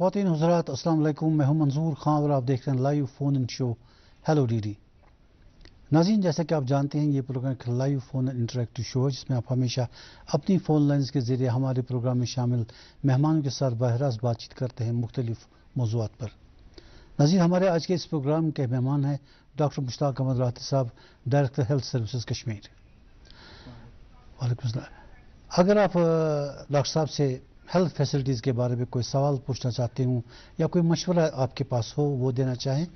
ख़वातीन हज़रात अस्सलाम वालेकुम, मैं हूं मंजूर खां और आप देख रहे हैं लाइव फ़ोन इन शो हेलो डीडी। नाज़रीन, जैसा कि आप जानते हैं ये प्रोग्राम एक लाइव फ़ोन इंटरेक्टिव शो है जिसमें आप हमेशा अपनी फ़ोन लाइन्स के ज़रिए हमारे प्रोग्राम में शामिल मेहमानों के साथ बहरास बातचीत करते हैं मुख्तलिफ मौज़ूआत पर। नाज़रीन, हमारे आज के इस प्रोग्राम के मेहमान हैं डॉक्टर मुश्ताक अहमद राहती साहब, डायरेक्टर हेल्थ सर्विसेज कश्मीर। वालेकुम सलाम। अगर आप डॉक्टर साहब से हेल्थ फैसिलिटीज़ के बारे में कोई सवाल पूछना चाहते हूँ या कोई मशवरा आपके पास हो वो देना चाहें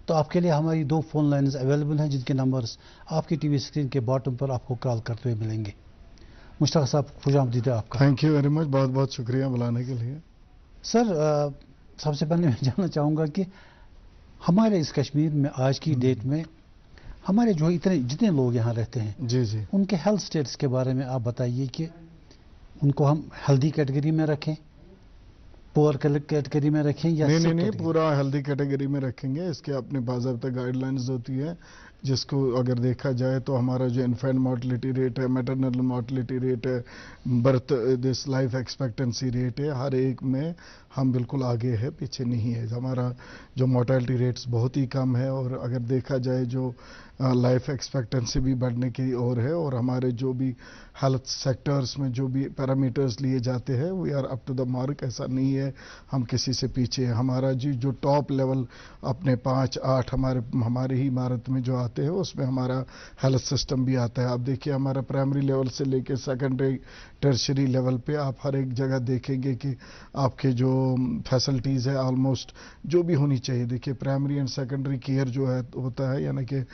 तो आपके लिए हमारी 2 फ़ोन लाइन्स अवेलेबल हैं जिनके नंबर्स आपकी टीवी स्क्रीन के बॉटम पर आपको कॉल करते हुए मिलेंगे। मुश्ताक साहब, खुशामदीद आपका। थैंक यू वेरी मच, बहुत बहुत शुक्रिया बुलाने के लिए। सर, सबसे पहले मैं जानना चाहूँगा कि हमारे इस कश्मीर में आज की डेट में हमारे जो जितने लोग यहाँ रहते हैं जी जी, उनके हेल्थ स्टेटस के बारे में आप बताइए कि उनको हम हेल्दी कैटेगरी में रखें, पुअर कैटेगरी में रखें या नहीं, पूरा हेल्दी कैटेगरी में रखेंगे। इसके अपनी बाज़ाब्ता गाइडलाइंस होती है जिसको अगर देखा जाए तो हमारा जो इन्फेंट मोर्टलिटी रेट है, मैटरनल मोर्टलिटी रेट है, birth this life expectancy rate है, हर एक में हम बिल्कुल आगे है, पीछे नहीं है। हमारा जो मोर्टेलिटी रेट्स बहुत ही कम है और अगर देखा जाए जो लाइफ एक्सपेक्टेंसी भी बढ़ने की ओर है और हमारे जो भी हेल्थ सेक्टर्स में जो भी पैरामीटर्स लिए जाते हैं we are up to the mark. ऐसा नहीं है हम किसी से पीछे हैं। हमारा जी जो टॉप लेवल अपने 5-8 हमारे ही इमारत में जो आते हैं उसमें हमारा हेल्थ सिस्टम भी आता है। आप देखिए हमारा प्राइमरी लेवल से लेकर सेकेंडरी टर्शरी लेवल पे आप हर एक जगह देखेंगे कि आपके जो फैसिलिटीज़ है ऑलमोस्ट जो भी होनी चाहिए। देखिए प्राइमरी एंड सेकेंडरी केयर जो है होता है यानी कि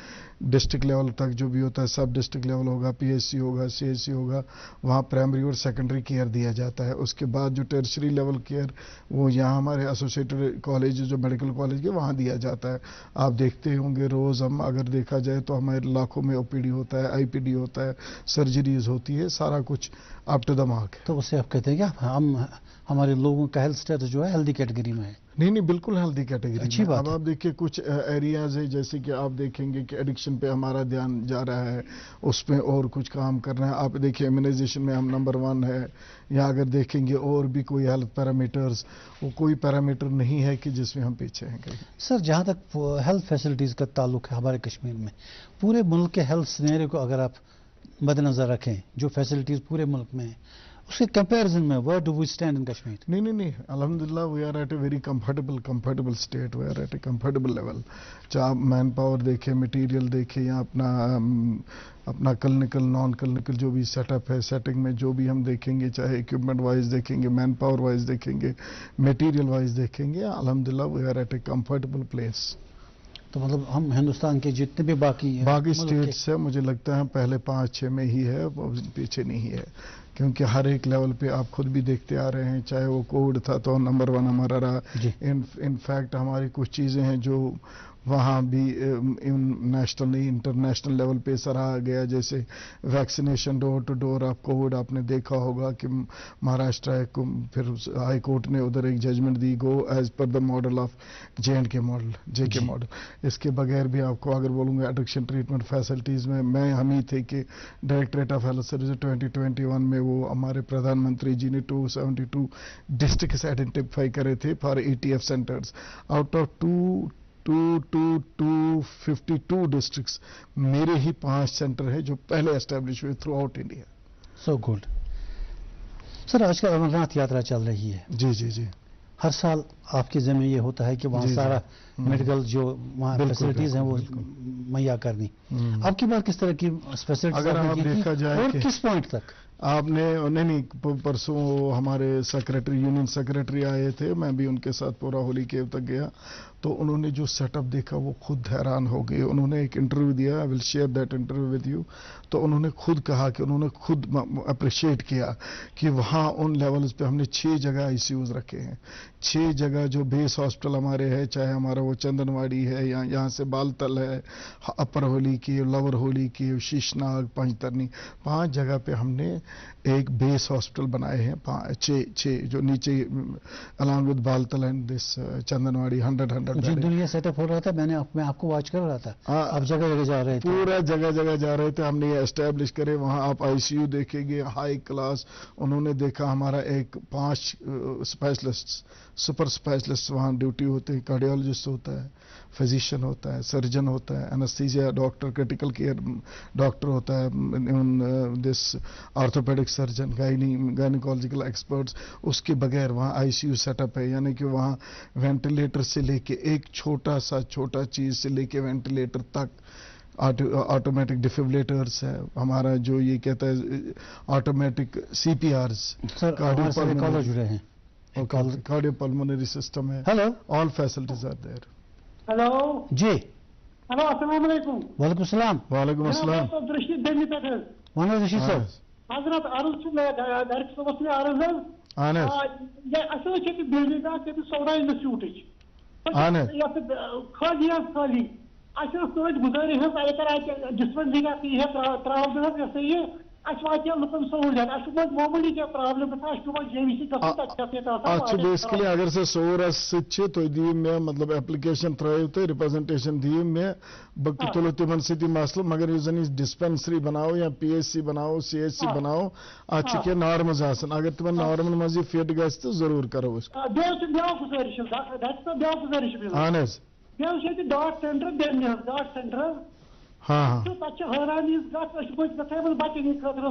डिस्ट्रिक्ट लेवल तक जो भी होता है, सब डिस्ट्रिक्ट लेवल होगा, पीएचसी होगा, सीएचसी होगा, वहाँ प्राइमरी और सेकेंडरी केयर दिया जाता है। उसके बाद जो टर्शरी लेवल केयर वो यहाँ हमारे एसोसिएटेड कॉलेज जो मेडिकल कॉलेज के वहाँ दिया जाता है। आप देखते होंगे रोज़ हम अगर देखा जाए तो हमारे लाखों में ओपीडी होता है, आईपीडी होता है, सर्जरीज होती है, सारा कुछ अप टू द मार्क है। तो उससे आप कहते हैं क्या हम हमारे लोगों का हेल्थ स्टेटस जो है हेल्दी कैटेगरी में है? नहीं, बिल्कुल हेल्दी कैटेगरी अच्छी में। बात अब है। आप देखिए कुछ एरियाज है जैसे कि आप देखेंगे कि एडिक्शन पे हमारा ध्यान जा रहा है, उसमें और कुछ काम करना है। आप देखिए इम्यूनाइजेशन में हम नंबर 1 है, या अगर देखेंगे और भी कोई हेल्थ पैरामीटर्स वो कोई पैरामीटर नहीं है कि जिसमें हम पीछे हैं कहीं। सर, जहाँ तक हेल्थ फैसिलिटीज़ का ताल्लुक है हमारे कश्मीर में, पूरे मुल्क के हेल्थ सिनेरियो को अगर आप मद्देनज़र रखें जो फैसिलिटीज़ पूरे मुल्क में हैं उसके कंपैरिजन में where do we stand in Kashmir? नहीं, अल्हम्दुलिल्लाह we are at a very comfortable state, we are at a comfortable level. चाहे आप मैन पावर देखें, मटेरियल देखें या अपना क्लिनिकल नॉन क्लिनिकल जो भी सेटअप है, सेटिंग में जो भी हम देखेंगे, चाहे इक्विपमेंट वाइज देखेंगे, मैन पावर वाइज देखेंगे, मटेरियल वाइज देखेंगे, अल्हम्दुलिल्लाह we are at a comfortable place. तो मतलब हम हिंदुस्तान के जितने भी बाकी स्टेट्स है मुझे लगता है पहले 5-6 में ही है, पीछे नहीं है। क्योंकि हर एक लेवल पे आप खुद भी देखते आ रहे हैं, चाहे वो कोविड था तो नंबर 1 हमारा रहा। इनफैक्ट हमारी कुछ चीज़ें हैं जो वहाँ भी नेशनल नहीं इंटरनेशनल लेवल पे सराहा गया, जैसे वैक्सीनेशन डोर टू डोर। आप कोविड आपने देखा होगा कि महाराष्ट्र को फिर हाई कोर्ट ने उधर एक जजमेंट दी, go as per the model of JK model. इसके बगैर भी आपको अगर बोलूँगा एडिक्शन ट्रीटमेंट फैसिलिटीज़ में मैं हम ही थे कि डायरेक्टरेट ऑफ हेल्थ सर्विस 2021 में वो हमारे प्रधानमंत्री जी ने 272 डिस्ट्रिक्ट आइडेंटिफाई करे थे for ETF centres. Out of 252 districts मेरे ही 5 सेंटर है जो पहले एस्टेब्लिश हुए through out India. So good. Sir, आजकल अमरनाथ यात्रा चल रही है। जी, हर साल आपके ज़िम्मे ये होता है कि वहाँ सारा मेडिकल जो वहाँ फैसिलिटीज़ हैं वो मुहैया करनी। आपकी बात किस तरह की फैसिलिटीज अगर आप देखा जाए और किस पॉइंट तक आपने नहीं परसों हमारे सेक्रेटरी यूनियन सेक्रेटरी आए थे, मैं भी उनके साथ पूरा होली केव तक गया तो उन्होंने जो सेटअप देखा वो खुद हैरान हो गए। उन्होंने एक इंटरव्यू दिया, I will share that interview with you. तो उन्होंने खुद कहा कि उन्होंने खुद अप्रिशिएट किया कि वहाँ उन लेवल्स पे हमने 6 जगह आईसीयूज रखे हैं। 6 जगह जो बेस हॉस्पिटल हमारे है, चाहे हमारा वो चंदनवाड़ी है या यहाँ से बालतल है, अपर होली की, लोअर होली की, शीशनाग, पंचतरनी, 5 जगह पे हमने एक बेस हॉस्पिटल बनाए हैं, 6 जो नीचे along with Baltal and this Chandanwadi 100 जी दुनिया सेटअप हो रहा था, मैं आपको वॉच कर रहा था। आप जगह जगह जा रहे थे, पूरा जगह जगह जा रहे थे। हमने ये एस्टेब्लिश करे, वहाँ आप आईसीयू देखेंगे हाई क्लास। उन्होंने देखा हमारा एक 5 स्पेशलिस्ट सुपर स्पेशलिस्ट वहाँ ड्यूटी होते हैं, कार्डियोलॉजिस्ट होता है, फिजिशियन होता है, सर्जन होता है, anaesthesia doctor, critical care doctor होता है, this orthopaedic surgeon, gynaecological experts. उसके बगैर वहाँ आईसीयू सेटअप है, यानी कि वहाँ वेंटिलेटर से लेके एक छोटा चीज से लेके वेंटिलेटर तक, ऑटोमेटिक डिफिब्रिलेटर्स है हमारा, जो ये कहता है ऑटोमेटिक सीपीआरस, कार्डियोपल्मोनरी जुड़े हैं, कार्डियोपल्मोनरी सिस्टम है। Hello, all facilities are there. Hello ji, hello, अस्सलाम वालेकुम। वालेकुम सलाम। वालेकुम अस्सलाम। दृष्टि देनी पे वन रशीद साहब, हजरत अर्ज घर सबस में अर्ज अहन ये बिल्डिंग ये सौरा इंस्टीट्यूट खाली खाली गुजारिश डिस्पेंसरी त्राव ये लुकन सहूलियत मामूली क्या प्रॉब्लम बेसिकली अगर से सोरस तो दी मे मतलब एप्लिकेशन त्रव तो रिप्रेजेंटेशन दी मे बह तुलो तिमन सती मसल, मगर यह जन डिस्पेंसरी बनाओ या पीएचसी बनाओ CHC बनाओ अत कह नॉर्मस अगर तिमन नॉर्मल मज फिट ग तो जरूर करो अहन डॉट सेंटर हाँ हैरानी बचन खतर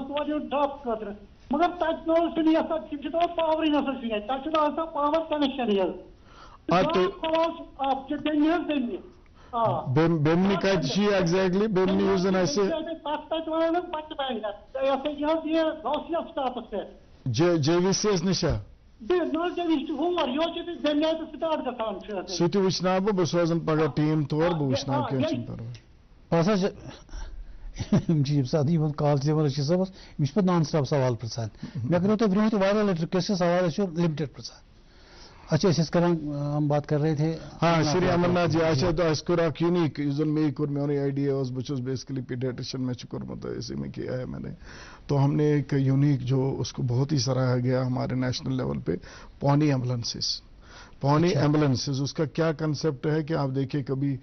डॉप खतर मगर तक पावर नसा पावर कनेक्शन बेमनी एग्जैक्टली बेमनी JVCS निशा सह वुचना बह सोजन पगह टीम तौर बह वुचना जी सादी वो कॉल से रशीद साहब मिस पे नॉन स्टॉप सवाल प्रसान मैं करो तो ब्रोह वाला लेटर कैसे सवाल है लिमिटेड प्रसान। अच्छा इस करन हम बात कर रहे थे। हाँ श्री अमरनाथ जी अच्छा तो अस्कुर यूनिक यूजन में कोर मेरी आइडिया वाज बचस बेसिकली पीडियाट्रिशियन में कोरमत इसी में किया है मैंने। तो हमने एक यूनिक जो उसको बहुत ही सराहा गया हमारे नेशनल लेवल पे, पॉनी एम्बुलेंसेस। उसका क्या कंसेप्ट है कि आप देखिए कभी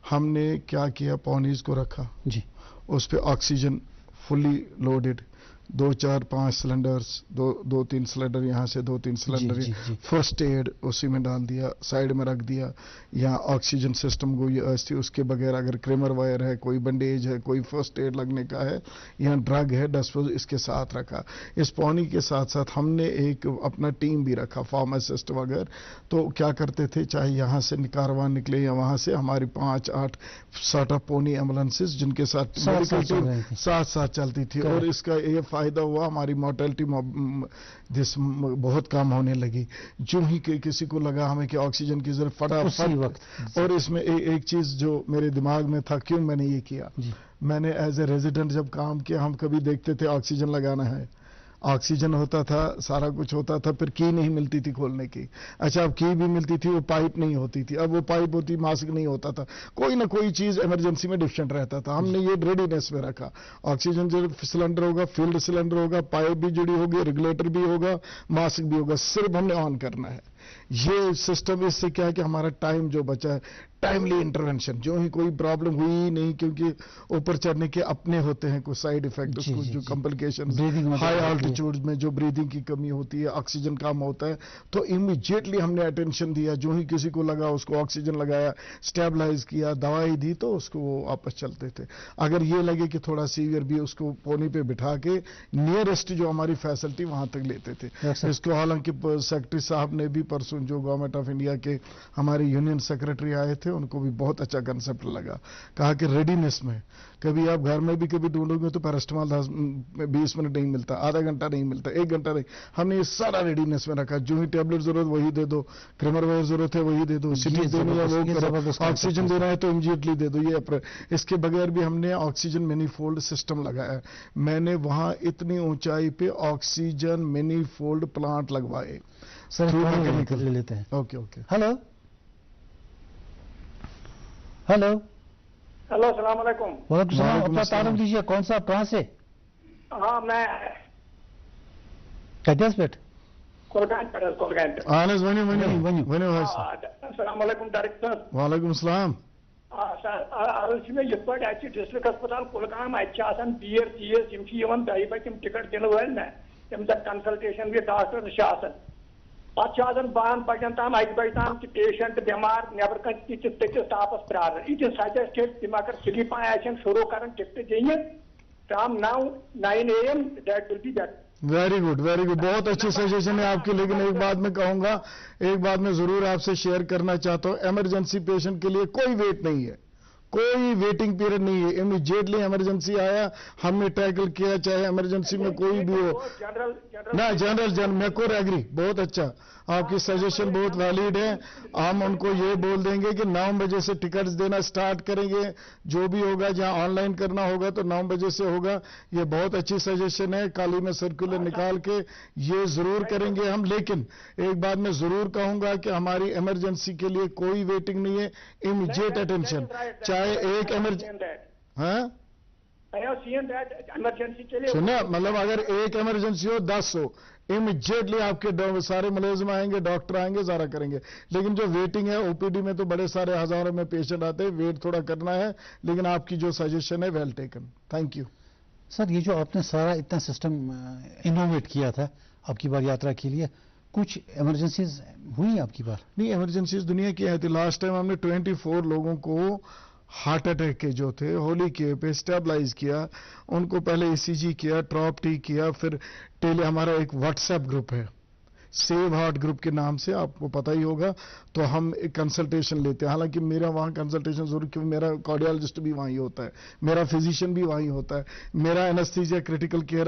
हमने क्या किया, पॉनीज को रखा जी, उस पे oxygen fully loaded 2 4 5 cylinders, 2 3 cylinder यहाँ से 2 3 सिलेंडर, फर्स्ट एड उसी में डाल दिया, साइड में रख दिया। यहाँ ऑक्सीजन सिस्टम को ये थी, उसके बगैर अगर क्रेमर वायर है, कोई बैंडेज है, कोई फर्स्ट एड लगने का है, यहाँ ड्रग है, डिस्पोज इसके साथ रखा। इस पौनी के साथ साथ हमने एक अपना टीम भी रखा, फार्मासिस्ट वगैरह। तो क्या करते थे, चाहे यहाँ से कारवान निकले या वहाँ से, हमारी 5 8 सॉर्ट ऑफ पोनी एम्बुलेंसेज जिनके साथ साथ साथ चलती थी। और इसका ये फायदा हुआ, हमारी मोर्टेलिटी बहुत कम होने लगी। जो ही किसी को लगा हमें कि ऑक्सीजन की जरूरत, फटाफट। और इसमें एक चीज जो मेरे दिमाग में था, क्यों मैंने ये किया, मैंने एज ए रेजिडेंट जब काम किया, हम कभी देखते थे ऑक्सीजन लगाना है, ऑक्सीजन होता था, सारा कुछ होता था, फिर की नहीं मिलती थी खोलने की। अच्छा अब की भी मिलती थी, वो पाइप नहीं होती थी। अब वो पाइप होती, मास्क नहीं होता था, कोई ना कोई चीज इमरजेंसी में डिफिशिएंट रहता था। हमने ये रेडीनेस में रखा, ऑक्सीजन जो सिलेंडर होगा, फील्ड सिलेंडर होगा, पाइप भी जुड़ी होगी, रेगुलेटर भी होगा, मास्क भी होगा, सिर्फ हमने ऑन करना है। ये सिस्टम इससे क्या है कि हमारा टाइम जो बचा है, टाइमली इंटरवेंशन, जो ही कोई प्रॉब्लम हुई ही नहीं, क्योंकि ऊपर चढ़ने के अपने होते हैं कुछ साइड इफेक्ट, उसको जो कॉम्प्लिकेशन, हाई ऑल्टीट्यूड में जो ब्रीदिंग की कमी होती है, ऑक्सीजन कम होता है, तो इमीडिएटली हमने अटेंशन दिया। जो ही किसी को लगा उसको ऑक्सीजन लगाया, स्टेबलाइज किया, दवाई दी, तो उसको वो वापस चलते थे। अगर ये लगे कि थोड़ा सीवियर भी, उसको पोनी पे बिठा के नियरेस्ट जो हमारी फैसिलिटी वहां तक लेते थे। इसको हालांकि सेक्रेटरी साहब ने भी परसों, जो गवर्नमेंट ऑफ इंडिया के हमारे यूनियन सेक्रेटरी आए थे, उनको भी बहुत अच्छा कंसेप्ट लगा। कहा कि रेडीनेस में, कभी आप घर में भी कभी ढूंढोगे तो पैरास्टामोल 20 मिनट नहीं मिलता, आधा घंटा नहीं मिलता, 1 घंटा नहीं। हमने ये सारा रेडीनेस में रखा, जो ही टेबलेट जरूरत वही दे दो, क्रेमर वायर जरूरत है वही दे दो, सिटी देनी है वो करो, ऑक्सीजन देना है तो इमीडिएटली दे दो। ये इसके बगैर भी हमने ऑक्सीजन मैनीफोल्ड सिस्टम लगाया। मैंने वहां इतनी ऊंचाई पे ऑक्सीजन मैनीफोल्ड प्लांट लगवाए। सर ले लेते हैं। Okay okay. Hello hello hello, अस्सलाम वालेकुम। वालेकुम सलाम। अपना तारुफ दीजिए, कौन सा, कहाँ से? हाँ, मैं कटियास पे कोलगान अहन हज वनो वनो वनो। वनो हज अस्सलाम वालेकुम डायरेक्टर वालेकुम सलाम अर्ज मे ये डिस्ट्रिक्ट अस्पताल कुलगाम बीर चीज यम दही बच टिकट दिन वल ना तम कंसल्टेशन भी डॉक्टर पे 12 बजन ताम 1 बजे ताम पेशेंट बीमार नबर कन तथिस तापस प्रार इट इज सजेस्टेड तम अगर स्लीप आन शुरू कर टिकट दिन from 9 AM that will be that. Very good बहुत अच्छी सजेशन है आपकी। लेकिन एक बात मैं कहूंगा, एक बात मैं जरूर आपसे शेयर करना चाहता हूं, इमरजेंसी पेशेंट के लिए कोई वेट नहीं है, कोई वेटिंग पीरियड नहीं है। इमीडिएटली इमरजेंसी आया हमने टैकल किया, चाहे इमरजेंसी में कोई भी हो ना। जनरल मैकोर एग्री, बहुत अच्छा, आपकी सजेशन बहुत वैलिड है। हम उनको ये बोल देंगे कि 9 बजे से टिकट्स देना स्टार्ट करेंगे, जो भी होगा जहां ऑनलाइन करना होगा तो 9 बजे से होगा। ये बहुत अच्छी सजेशन है, कल ही में सर्कुलर निकाल के ये जरूर करेंगे हम। लेकिन एक बात मैं जरूर कहूंगा कि हमारी इमरजेंसी के लिए कोई वेटिंग नहीं है, इमीडिएट अटेंशन, चाहे एक सुना, मतलब अगर एक इमरजेंसी हो 10 हो, इमीडिएटली आपके सारे मुलाजिम आएंगे, डॉक्टर आएंगे, सारा करेंगे। लेकिन जो वेटिंग है ओपीडी में तो बड़े सारे हजारों में पेशेंट आते हैं, वेट थोड़ा करना है। लेकिन आपकी जो सजेशन है well taken, thank you sir. ये जो आपने सारा इतना सिस्टम इनोवेट किया था आपकी बार यात्रा के लिए, कुछ इमरजेंसीज हुई आपकी बार? नहीं, इमरजेंसीज दुनिया की आई थी। लास्ट टाइम हमने 24 लोगों को हार्ट अटैक के जो थे होली के पे स्टेबलाइज किया, उनको पहले ईसीजी किया, ट्रॉप टी किया, फिर हमारा एक व्हाट्सएप ग्रुप है सेव हार्ट ग्रुप के नाम से, आपको पता ही होगा। तो हम एक कंसल्टेशन लेते हैं, हालांकि मेरा वहाँ कंसल्टेशन जरूर, क्योंकि मेरा कार्डियोलॉजिस्ट भी वहीं होता है, मेरा फिजिशियन भी वहीं होता है, मेरा एनेस्थीसिया क्रिटिकल केयर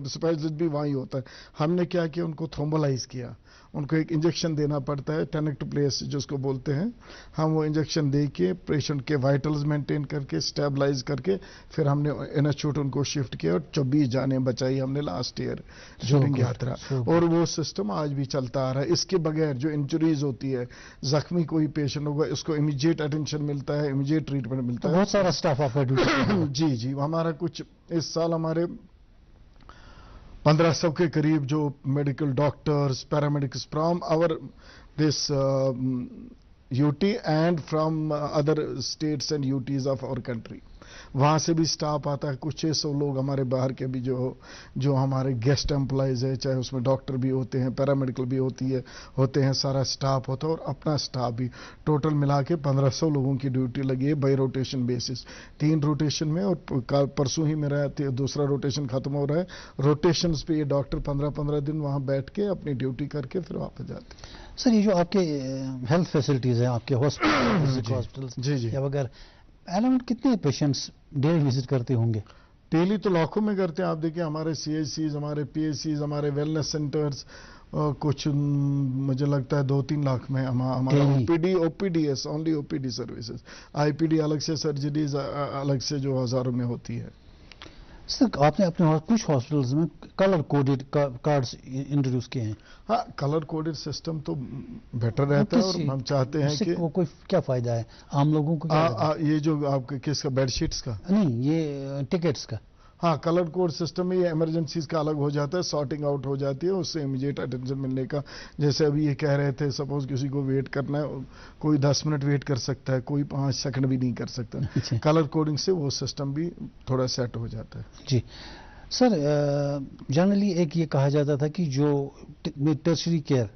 स्पेशलिस्ट भी वहीं होता है। हमने क्या किया, उनको थ्रोम्बोलाइज किया, उनको एक इंजेक्शन देना पड़ता है, टनेक्ट प्लेस जिसको बोलते हैं। हम वो इंजेक्शन दे के पेशेंट के वाइटल्स मेंटेन करके स्टेबलाइज करके फिर हमने इंस्टीट्यूट उनको शिफ्ट किया और 24 जानें बचाई हमने लास्ट ईयर ड्यूरिंग यात्रा। और वो सिस्टम आज भी चलता आ रहा है। इसके बगैर जो इंजरीज होती है, जख्मी कोई पेशेंट होगा, इसको इमीडिएट अटेंशन मिलता है, इमीडिएट ट्रीटमेंट मिलता है। बहुत सारा स्टाफ आपका ड्यूटी जी, हमारा कुछ इस साल हमारे 1500 के करीब जो medical doctors, paramedics from our this UT and from other states and UTs of our country, वहाँ से भी स्टाफ आता है। कुछ 600 लोग हमारे बाहर के भी जो हमारे गेस्ट एम्प्लॉयज है, चाहे उसमें डॉक्टर भी होते हैं, पैरामेडिकल भी होते हैं, सारा स्टाफ होता है और अपना स्टाफ भी। टोटल मिला के 1500 लोगों की ड्यूटी लगी है बाई रोटेशन बेसिस, 3 रोटेशन में। और परसों ही मेरा दूसरा रोटेशन खत्म हो रहा है। रोटेशन पे ये डॉक्टर 15-15 दिन वहाँ बैठ के अपनी ड्यूटी करके फिर वापस जाते हैं। सर, ये जो आपके हेल्थ फैसिलिटीज हैं आपके हॉस्पिटल जी या वगैरह, एलोमेंट कितने पेशेंट्स डेली विजिट करते होंगे? डेली तो लाखों में करते हैं। आप देखिए हमारे CHCs, हमारे PHCs, हमारे वेलनेस सेंटर्स, कुछ मुझे लगता है 2-3 लाख में हमारा OPDS, only OPD services. IPD अलग से, सर्जरीज अलग से जो हजारों में होती है। सर, आपने अपने कुछ हॉस्पिटल्स में कलर कोडेड कार्ड्स इंट्रोड्यूस किए हैं। हाँ, कलर कोडेड सिस्टम तो बेटर रहता है और हम चाहते हैं कि कोई क्या फायदा है आम लोगों को? ये जो आपके किसका, बेडशीट्स का? नहीं, ये टिकट्स का। हाँ, कलर कोड सिस्टम में ये इमरजेंसीज का अलग हो जाता है, सॉर्टिंग आउट हो जाती है, उससे इमीडिएट अटेंशन मिलने का। जैसे अभी ये कह रहे थे, सपोज किसी को वेट करना है, कोई 10 मिनट वेट कर सकता है, कोई 5 सेकंड भी नहीं कर सकता। कलर कोडिंग से वो सिस्टम भी थोड़ा सेट हो जाता है। जी सर, जनरली एक ये कहा जाता था कि जो टर्शरी केयर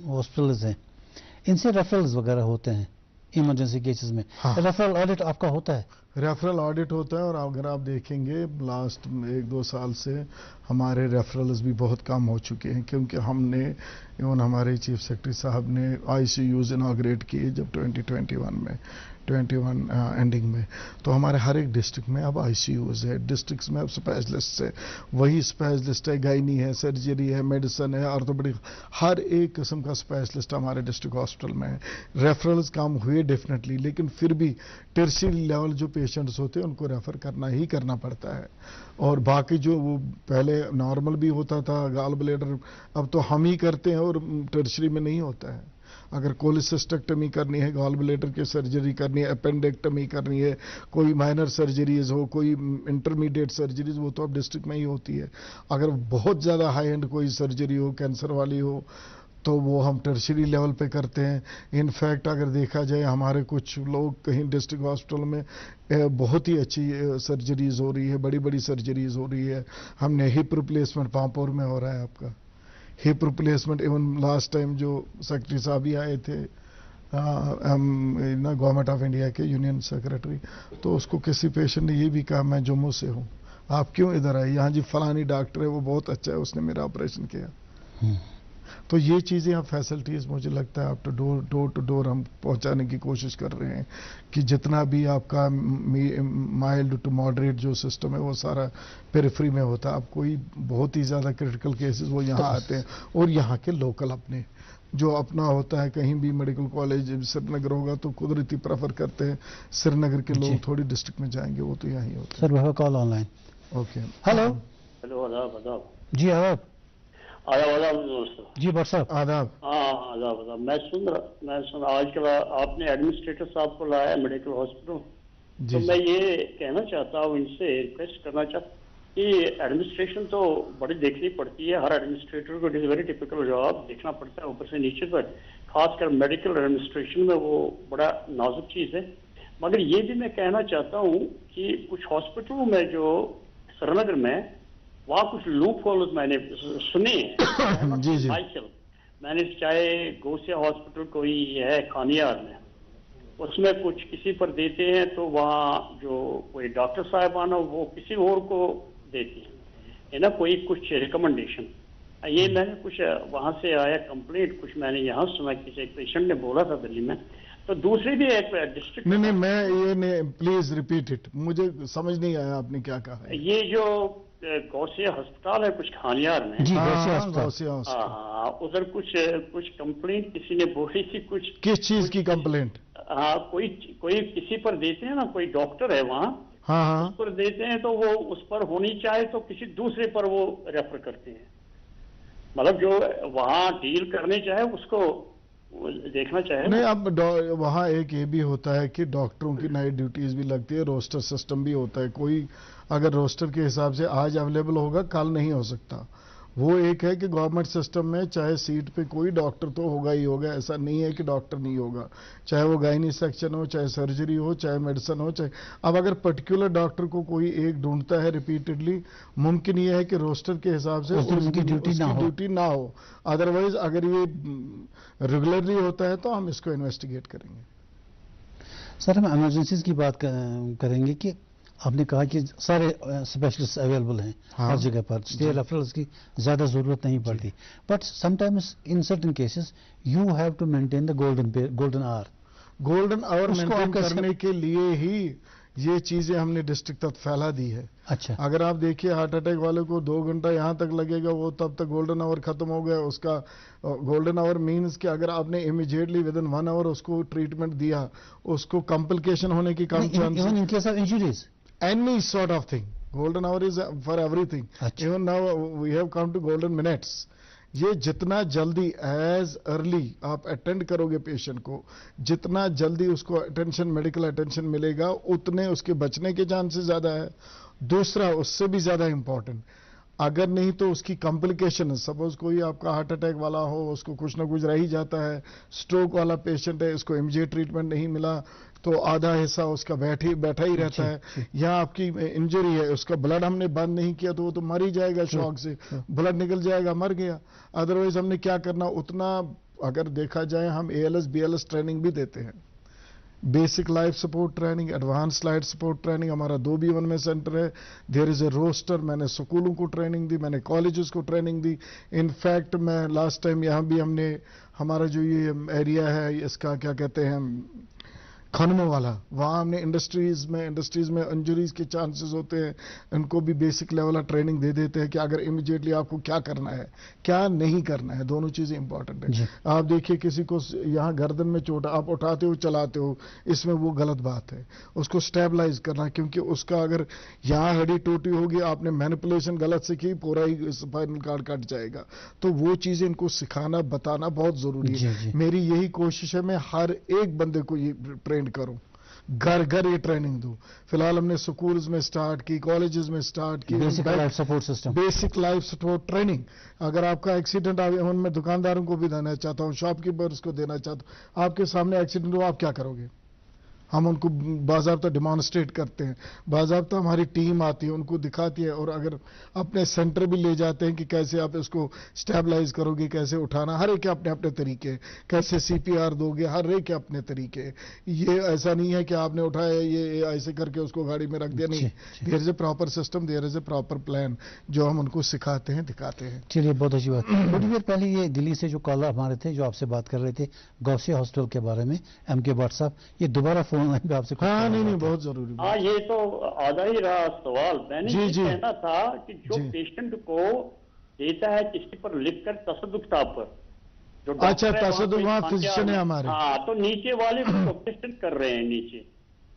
हॉस्पिटल्स हैं, इनसे रेफरल्स वगैरह होते हैं इमरजेंसी केसेस में। हाँ। रेफरल ऑडिट आपका होता है? रेफरल ऑडिट होता है, और अगर आप देखेंगे लास्ट 1-2 साल से हमारे रेफरल्स भी बहुत कम हो चुके हैं, क्योंकि हमने इवन हमारे चीफ सेक्रेटरी साहब ने ICUs इनॉग्रेट किए जब 2021 एंडिंग में। तो हमारे हर एक डिस्ट्रिक्ट में अब ICUs है, डिस्ट्रिक्ट्स में अब स्पेशलिस्ट है, वही स्पेशलिस्ट है, गायनी है, सर्जरी है, मेडिसिन है, ऑर्थोपेडिक, हर एक किस्म का स्पेशलिस्ट हमारे डिस्ट्रिक्ट हॉस्पिटल में है। रेफरल्स कम हुए डेफिनेटली, लेकिन फिर भी टर्शियरी लेवल जो पेशेंट्स होते हैं उनको रेफर करना ही करना पड़ता है। और बाकी जो वो पहले नॉर्मल भी होता था, गाल ब्लेडर, अब तो हम ही करते हैं और टर्शियरी में नहीं होता है। अगर कोलिसिस्टेक्टमी करनी है, गॉल ब्लैडर की सर्जरी करनी है, अपेंडेक्टमी करनी है, कोई माइनर सर्जरीज हो, कोई इंटरमीडिएट सर्जरीज, वो तो अब डिस्ट्रिक्ट में ही होती है। अगर बहुत ज़्यादा हाई एंड कोई सर्जरी हो, कैंसर वाली हो, तो वो हम टर्शरी लेवल पे करते हैं। इनफैक्ट अगर देखा जाए हमारे कुछ लोग कहीं डिस्ट्रिक्ट हॉस्पिटल में बहुत ही अच्छी सर्जरीज हो रही है, बड़ी बड़ी सर्जरीज हो रही है। हमने हिप रिप्लेसमेंट पांपोर में हो रहा है आपका, hip replacement. Even last time जो सेक्रेटरी साहब भी आए थे, हम ना गवर्नमेंट ऑफ इंडिया के यूनियन सेक्रेटरी, तो उसको किसी पेशेंट ने ये भी कहा मैं जम्मू से हूँ, आप क्यों इधर आए? यहाँ जी फलानी डॉक्टर है, वो बहुत अच्छा है, उसने मेरा ऑपरेशन किया। तो ये चीज़ें अब फैसिलिटीज़ मुझे लगता है आप डोर टू डोर हम पहुंचाने की कोशिश कर रहे हैं कि जितना भी आपका माइल्ड टू मॉडरेट जो सिस्टम है वो सारा पेरिफेरी में होता है। अब कोई बहुत ही ज़्यादा क्रिटिकल केसेस वो यहाँ आते हैं, और यहाँ के लोकल अपने जो अपना होता है, कहीं भी मेडिकल कॉलेज श्रीनगर होगा तो कुदरती प्रेफर करते हैं श्रीनगर के लोग, थोड़ी डिस्ट्रिक्ट में जाएंगे, वो तो यहाँ ही होता है। Sir we have call online. Okay, hello. Hello, आदाब। जी आदाब। आदाब दोस्तों। जी भट्ट साहब। आदाब। हाँ आदाब। मैं सुन आजकल आपने एडमिनिस्ट्रेटर साहब को लाया मेडिकल हॉस्पिटल, तो मैं ये कहना चाहता हूँ, इनसे रिक्वेस्ट करना चाहता कि एडमिनिस्ट्रेशन तो बड़ी देखनी पड़ती है, हर एडमिनिस्ट्रेटर को it is very typical job, देखना पड़ता है ऊपर से नीचे तक, खासकर मेडिकल एडमिनिस्ट्रेशन में वो बड़ा नाजुक चीज़ है। मगर ये भी मैं कहना चाहता हूँ कि कुछ हॉस्पिटलों में जो श्रीनगर में, वहाँ कुछ लूप होल्स मैंने सुने हैं। जी जी। मैंने चाहे गौसिया हॉस्पिटल कोई है खानियार में, उसमें कुछ किसी पर देते हैं तो वहाँ जो कोई डॉक्टर साहबान हो वो किसी और को देती है ना, कोई कुछ रिकमेंडेशन। ये मैंने कुछ वहाँ से आया कंप्लेंट, कुछ मैंने यहाँ सुना, किसी एक पेशेंट ने बोला था दिल्ली में। तो दूसरी भी एक डिस्ट्रिक्ट नहीं, मैं ये नहीं, प्लीज रिपीट इट, मुझे समझ नहीं आया आपने क्या कहा है। ये जो गौसिया अस्पताल है कुछ खानियार में, जी गौसिया, हाँ, उधर कुछ कंप्लेंट किसी ने बोली थी, कुछ किस चीज की कंप्लेंट? हाँ, कोई किसी पर देते हैं ना, कोई डॉक्टर है वहाँ, हाँ, उस पर देते हैं तो वो उस पर होनी चाहे तो किसी दूसरे पर वो रेफर करते हैं, मतलब जो वहाँ डील करने चाहे उसको देखना चाहे। नहीं, अब वहाँ एक ये भी होता है कि डॉक्टरों की नाइट ड्यूटीज भी लगती है, रोस्टर सिस्टम भी होता है। कोई अगर रोस्टर के हिसाब से आज अवेलेबल होगा कल नहीं हो सकता। वो एक है कि गवर्नमेंट सिस्टम में चाहे सीट पे कोई डॉक्टर तो होगा ही होगा, ऐसा नहीं है कि डॉक्टर नहीं होगा, चाहे वो गायनी सेक्शन हो, चाहे सर्जरी हो, चाहे मेडिसिन हो, चाहे। अब अगर पर्टिकुलर डॉक्टर को कोई एक ढूंढता है रिपीटेडली, मुमकिन ये है कि रोस्टर के हिसाब से उसकी ड्यूटी ना हो। अदरवाइज अगर ये रेगुलरली होता है तो हम इसको इन्वेस्टिगेट करेंगे। सर हम इमरजेंसीज की बात करेंगे कि आपने कहा कि सारे स्पेशलिस्ट अवेलेबल हैं हर जगह पर, स्टेट रेफरल्स की ज़्यादा ज़रूरत नहीं पड़ती, but sometimes in certain cases you have to maintain the golden hour maintain करने के लिए ही ये चीजें हमने डिस्ट्रिक्ट तक फैला दी है। अच्छा, अगर आप देखिए हार्ट अटैक वाले को 2 घंटा यहाँ तक लगेगा, वो तब तक गोल्डन आवर खत्म हो गया उसका। गोल्डन आवर मीन्स कि अगर आपने इमीडिएटली विद इन 1 आवर उसको ट्रीटमेंट दिया, उसको कॉम्प्लिकेशन होने की कम chance, even in case of injuries, any sort of thing. Golden hour is for everything. Even now we have come to golden minutes. ये जितना जल्दी एज अर्ली आप अटेंड करोगे पेशेंट को, जितना जल्दी उसको अटेंशन, मेडिकल अटेंशन मिलेगा, उतने उसके बचने के चांसेस ज्यादा है। दूसरा, उससे भी ज्यादा इंपॉर्टेंट, अगर नहीं तो उसकी कॉम्प्लिकेशन, सपोज कोई आपका हार्ट अटैक वाला हो, उसको कुछ ना कुछ रह ही जाता है, स्ट्रोक वाला पेशेंट है, इसको इमीडिएट ट्रीटमेंट नहीं मिला तो आधा हिस्सा उसका बैठा ही रहता है। या आपकी इंजरी है, उसका ब्लड हमने बंद नहीं किया तो वो तो मर ही जाएगा, शॉक से ब्लड निकल जाएगा, मर गया। अदरवाइज हमने क्या करना, उतना अगर देखा जाए हम ALS BLS ट्रेनिंग भी देते हैं, basic life support training, advance life support training. हमारा 2B1 में सेंटर है, देयर इज ए रोस्टर। मैंने स्कूलों को ट्रेनिंग दी, मैंने कॉलेजेस को ट्रेनिंग दी। इनफैक्ट मैं लास्ट टाइम यहाँ भी हमने हमारा जो ये एरिया है इसका क्या कहते हैं, खननों वाला, वहाँ हमने इंडस्ट्रीज में इंजरीज के चांसेस होते हैं, उनको भी बेसिक लेवल ऑफ ट्रेनिंग दे देते हैं कि अगर इमीडिएटली आपको क्या करना है क्या नहीं करना है, दोनों चीजें इंपॉर्टेंट है। आप देखिए किसी को यहाँ गर्दन में चोट, आप उठाते हो चलाते हो, इसमें वो गलत बात है, उसको स्टेबलाइज करना, क्योंकि उसका अगर यहाँ हड्डी टूटी होगी, आपने मैनिपुलेशन गलत से की, पूरा ही स्पाइनल कार्ड कट जाएगा। तो वो चीजें इनको सिखाना बताना बहुत जरूरी है। मेरी यही कोशिश है, मैं हर एक बंदे को ये ट्रेन करूं, घर घर ये ट्रेनिंग दूं। फिलहाल हमने स्कूल्स में स्टार्ट की, कॉलेजेस में स्टार्ट की, basic life support system, basic life support training. अगर आपका एक्सीडेंट, मैं दुकानदारों को भी देना चाहता हूं, शॉपकीपर्स को देना चाहता हूं, आपके सामने एक्सीडेंट हुआ, आप क्या करोगे? हम उनको बाज़ाब्ता डिमॉन्स्ट्रेट करते हैं, बाज़ाब्ता हमारी टीम आती है, उनको दिखाती है, और अगर अपने सेंटर भी ले जाते हैं कि कैसे आप इसको स्टेबलाइज करोगे, कैसे उठाना, हर एक के अपने अपने तरीके, कैसे CPR दोगे, हर एक के अपने तरीके। ये ऐसा नहीं है कि आपने उठाया ये ऐसे करके उसको गाड़ी में रख दिया, नहीं, there is a proper system, there is a proper plan जो हम उनको सिखाते हैं, दिखाते हैं। चलिए, बहुत अच्छी बात। थोड़ी देर पहले ये दिल्ली से जो कॉलर हमारे थे जो आपसे बात कर रहे थे गौसिया हॉस्टल के बारे में, MK भट्ट साहब, ये दोबारा फोन लाइन पे आपसे हाँ, नहीं, बहुत जरूरी। हाँ, ये तो आधा ही रहा सवाल। मैंने ये कहना था कि जो पेशेंट को देता है किसी पर लिखकर तसद्दुक साहब पर, जो अच्छा, तसद्दुक वहाँ फिजिशियन है हमारे, हाँ, तो नीचे वाले ऑब्जेक्शन कर रहे हैं। नीचे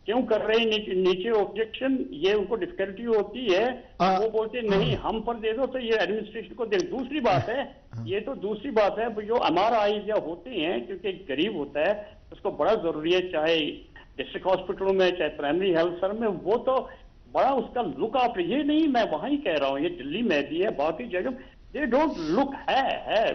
क्यों कर रहे हैं? नीचे ऑब्जेक्शन, ये उनको डिफिकल्टी होती है, वो बोलते नहीं हम पर दे दो, तो ये एडमिनिस्ट्रेशन को दे। दूसरी बात है, ये तो दूसरी बात है, जो MRI या होते हैं, क्योंकि गरीब होता है उसको बड़ा जरूरी है, चाहे डिस्ट्रिक्ट हॉस्पिटलों में चाहे प्राइमरी हेल्थ सेंटर में, वो तो बड़ा उसका लुक आप, ये नहीं मैं वहां ही कह रहा हूँ, ये दिल्ली में भी है, बाकी जगह दे डोंट लुक है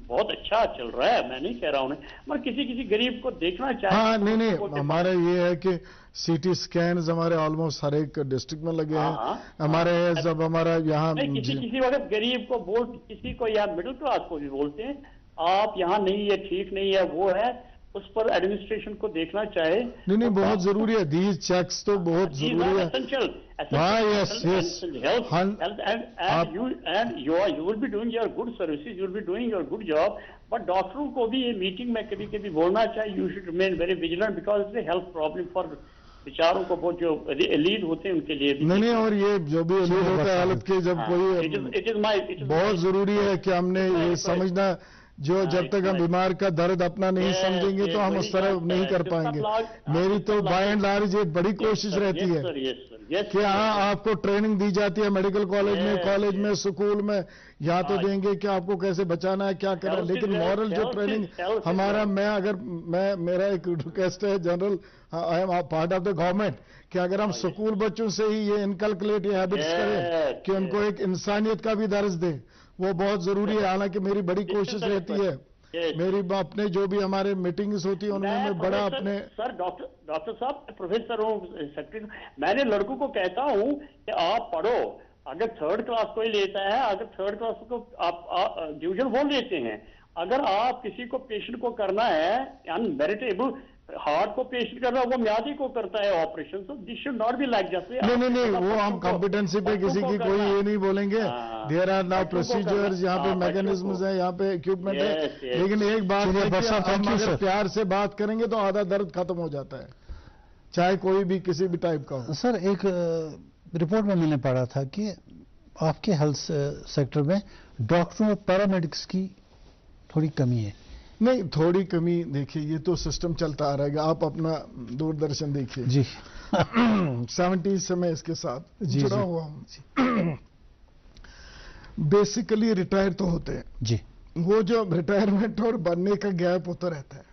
बहुत अच्छा चल रहा है, मैं नहीं कह रहा हूँ, मगर किसी गरीब को देखना चाहिए। हाँ, नहीं, हमारा ये है कि CT स्कैन हमारे ऑलमोस्ट हर एक डिस्ट्रिक्ट में लगे हैं हमारे, जब हमारा यहाँ किसी वक्त गरीब को किसी को या मिडिल क्लास को भी बोलते हैं, आप यहाँ नहीं, ये ठीक नहीं है, वो है, उस पर एडमिनिस्ट्रेशन को देखना चाहे। नहीं, बहुत जरूरी है, दीज चेक्स तो बहुत जरूरी है। हाँ, yes, and you will be doing your good services, you will be doing your good job, but डॉक्टरों को भी ये मीटिंग में कभी बोलना चाहिए, you should remain very vigilant, because it's a health problem for बेचारों को, बहुत जो लीड होते हैं उनके लिए भी। नहीं, और ये जो भी लीड होता है हेल्थ के, जब कोई, बहुत जरूरी है कि हमने ये समझना, जो जब तक हम बीमार का दर्द अपना नहीं समझेंगे तो हम उस तरह नहीं कर पाएंगे। मेरी तो बाय एंड लार्ज ये बड़ी कोशिश रहती है कि हाँ, आपको ट्रेनिंग दी जाती है मेडिकल कॉलेज में स्कूल में, यहाँ तो देंगे कि आपको कैसे बचाना है, क्या करना है, लेकिन मॉरल जो ट्रेनिंग हमारा, मेरा एक रिक्वेस्ट है general, I am part of the government, कि अगर हम स्कूल बच्चों से ही ये इनकलकुलेट ये हैबिट्स करें कि उनको एक इंसानियत का भी दर्ज दें, वो बहुत जरूरी है। हालांकि मेरी बड़ी कोशिश रहती है, मेरी अपने जो भी हमारे मीटिंग्स होती है उनमें मैं बड़ा अपने, सर डॉक्टर साहब, प्रोफेसर हूँ, सेक्रेटरी, मैंने लड़कों को कहता हूँ कि आप पढ़ो, अगर 3rd क्लास कोई लेता है, अगर 3rd क्लास को आप डिवीजन 1 लेते हैं, अगर आप किसी को पेशेंट को करना है अनमेरिटेबल, हार्ट को पेशेंट कर रहा है, वो म्यादी को करता है ऑपरेशन, तो this should not be like जैसे। नहीं, वो हम कॉम्पिटेंसी पे किसी की कोई ये नहीं बोलेंगे, देयर आर नाउ प्रोसीजर्स, यहाँ पे मैकेनिज्म्स है, यहाँ पे इक्विपमेंट है, लेकिन एक बात है कि हम अगर प्यार से बात करेंगे तो आधा दर्द खत्म हो जाता है, चाहे कोई भी किसी भी टाइप का हो। सर, एक रिपोर्ट में मैंने पढ़ा था कि आपके हेल्थ सेक्टर में डॉक्टरों और पैरामेडिक्स की थोड़ी कमी है। नहीं, थोड़ी कमी, देखिए ये तो सिस्टम चलता आ रहेगा, आप अपना दूरदर्शन देखिए जी 70s से मैं इसके साथ जुड़ा हुआ हूँ। बेसिकली रिटायर तो होते हैं जी, वो जो रिटायरमेंट और बनने का गैप होता रहता है,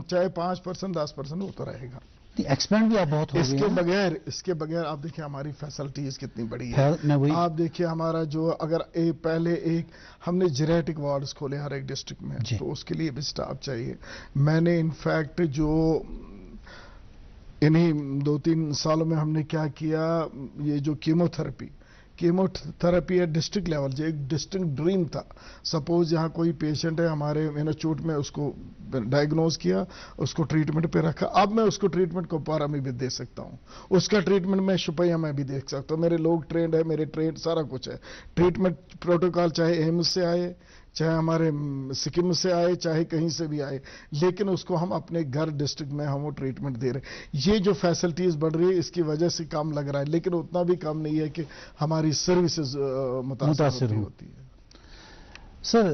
चाहे 5% 10% होता रहेगा, एक्सपेंड भी आप बहुत हो इसके बगैर आप देखिए हमारी फैसिलिटीज कितनी बड़ी है। आप देखिए हमारा जो, अगर पहले हमने जेनेटिक वार्ड्स खोले हर एक डिस्ट्रिक्ट में, तो उसके लिए भी स्टाफ चाहिए। मैंने इनफैक्ट जो इन्हीं 2-3 सालों में हमने क्या किया, ये जो कीमोथेरेपी है डिस्ट्रिक्ट लेवल, जो एक डिस्ट्रिक्ट ड्रीम था। सपोज यहाँ कोई पेशेंट है हमारे इंस्टीट्यूट में, उसको डायग्नोज किया, उसको ट्रीटमेंट पे रखा, अब मैं उसको ट्रीटमेंट कुपवारा में भी दे सकता हूँ, उसका ट्रीटमेंट मैं शुपैया में भी देख सकता हूँ, मेरे लोग ट्रेंड है, मेरे ट्रेंड सारा कुछ है। ट्रीटमेंट प्रोटोकॉल चाहे एम्स से आए, चाहे हमारे सिक्किम से आए, चाहे कहीं से भी आए, लेकिन उसको हम अपने घर डिस्ट्रिक्ट में हम वो ट्रीटमेंट दे रहे हैं। ये जो फैसिलिटीज बढ़ रही है इसकी वजह से काम लग रहा है, लेकिन उतना भी काम नहीं है कि हमारी सर्विसेज मुतासिर होती है। Sir,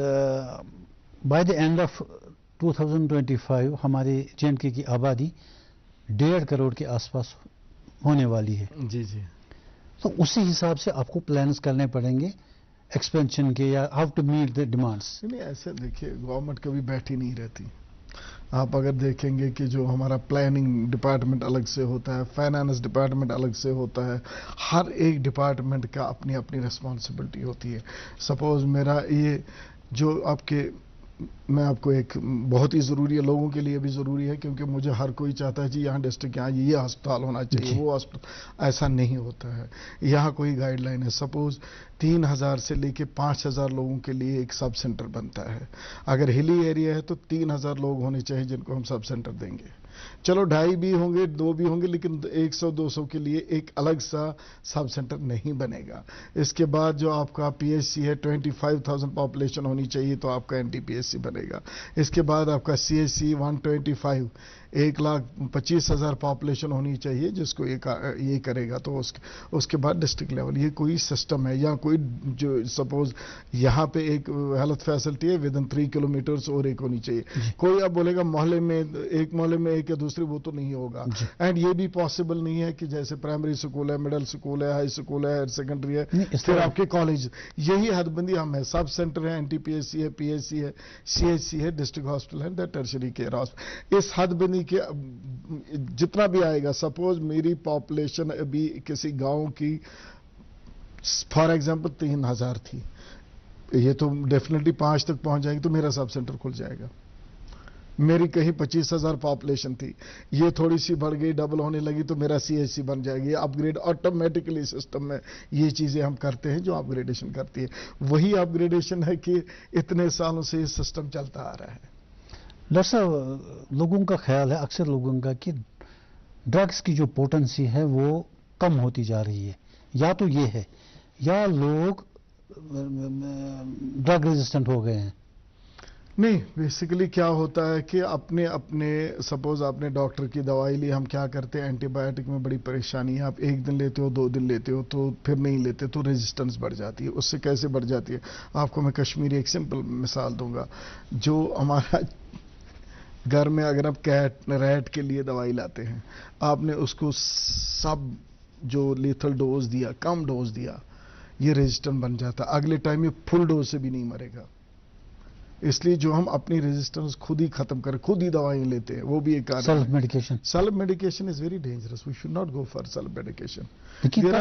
by the end of 2025 हमारे जे&के की आबादी 1.5 करोड़ के आसपास होने वाली है। जी जी। तो उसी हिसाब से आपको प्लान्स करने पड़ेंगे एक्सपेंशन के, या how to meet the demands. नहीं, ऐसे देखिए गवर्नमेंट कभी बैठी नहीं रहती। आप अगर देखेंगे कि जो हमारा प्लानिंग डिपार्टमेंट अलग से होता है, फाइनेंस डिपार्टमेंट अलग से होता है, हर एक डिपार्टमेंट का अपनी अपनी रिस्पॉन्सिबिलिटी होती है। सपोज मेरा ये जो आपके, मैं आपको एक बहुत ही ज़रूरी है, लोगों के लिए भी ज़रूरी है, क्योंकि मुझे हर कोई चाहता है जी यहाँ डिस्ट्रिक्ट, यहाँ ये अस्पताल होना चाहिए, वो अस्पताल, ऐसा नहीं होता है। यहाँ कोई गाइडलाइन है, सपोज 3000 से लेके 5000 लोगों के लिए एक सब सेंटर बनता है। अगर हिली एरिया है तो 3000 लोग होने चाहिए जिनको हम सब सेंटर देंगे। चलो 2.5 भी होंगे, 2 भी होंगे, लेकिन 100-200 के लिए एक अलग सा सब सेंटर नहीं बनेगा। इसके बाद जो आपका पीएचसी है, 25,000 पॉपुलेशन होनी चाहिए तो आपका एनटीपीएचसी बनेगा। इसके बाद आपका सीएचसी 125, 1,25,000 पॉपुलेशन होनी चाहिए जिसको ये करेगा, तो उसके बाद डिस्ट्रिक्ट लेवल। ये कोई सिस्टम है या कोई जो सपोज यहाँ पे एक हेल्थ फैसिलिटी है विद इन 3 किलोमीटर्स और एक होनी चाहिए। कोई अब बोलेगा मोहल्ले में एक या दूसरी, वो तो नहीं होगा। एंड ये भी पॉसिबल नहीं है कि जैसे प्राइमरी स्कूल है, मिडिल स्कूल है, हाई स्कूल है, हायर सेकेंडरी है, फिर आपके कॉलेज, यही हदबंदी हम है। सब सेंटर है, एनटीपीएचसी है, पीएचसी है, सीएचसी है, डिस्ट्रिक्ट हॉस्पिटल है, टर्शरी केयर हॉस्पिटल। इस हदबंदी के जितना भी आएगा, सपोज मेरी पॉपुलेशन अभी किसी गांव की फॉर एग्जांपल 3000 थी, ये तो डेफिनेटली 5 तक पहुंच जाएगी तो मेरा सब सेंटर खुल जाएगा। मेरी कहीं 25,000 पॉपुलेशन थी, ये थोड़ी सी बढ़ गई, डबल होने लगी तो मेरा सीएचसी बन जाएगी। अपग्रेड ऑटोमेटिकली सिस्टम में ये चीजें हम करते हैं जो अपग्रेडेशन करती है। वही अपग्रेडेशन है कि इतने सालों से ये सिस्टम चलता आ रहा है। डॉक्टर साहब, लोगों का ख्याल है, अक्सर लोगों का, कि ड्रग्स की जो पोटेंसी है वो कम होती जा रही है। या तो ये है, या लोग ड्रग रेजिस्टेंट हो गए हैं। नहीं, बेसिकली क्या होता है कि अपने अपने सपोज आपने डॉक्टर की दवाई ली, हम क्या करते हैं, एंटीबायोटिक में बड़ी परेशानी है। आप 1 दिन लेते हो, 2 दिन लेते हो, तो फिर नहीं लेते तो रेजिस्टेंस बढ़ जाती है। उससे कैसे बढ़ जाती है, आपको मैं कश्मीरी एक सिंपल मिसाल दूंगा। जो हमारा घर में अगर आप रैट के लिए दवाई लाते हैं, आपने उसको सब जो लीथल डोज दिया, कम डोज दिया, ये रेजिस्टेंट बन जाता। अगले टाइम ये फुल डोज से भी नहीं मरेगा। इसलिए जो हम अपनी रेजिस्टेंस खुद ही खत्म करें, खुद ही दवाएं लेते हैं, वो भी एक कारण है। Self medication is very dangerous, we should not go for self medication. देखिए,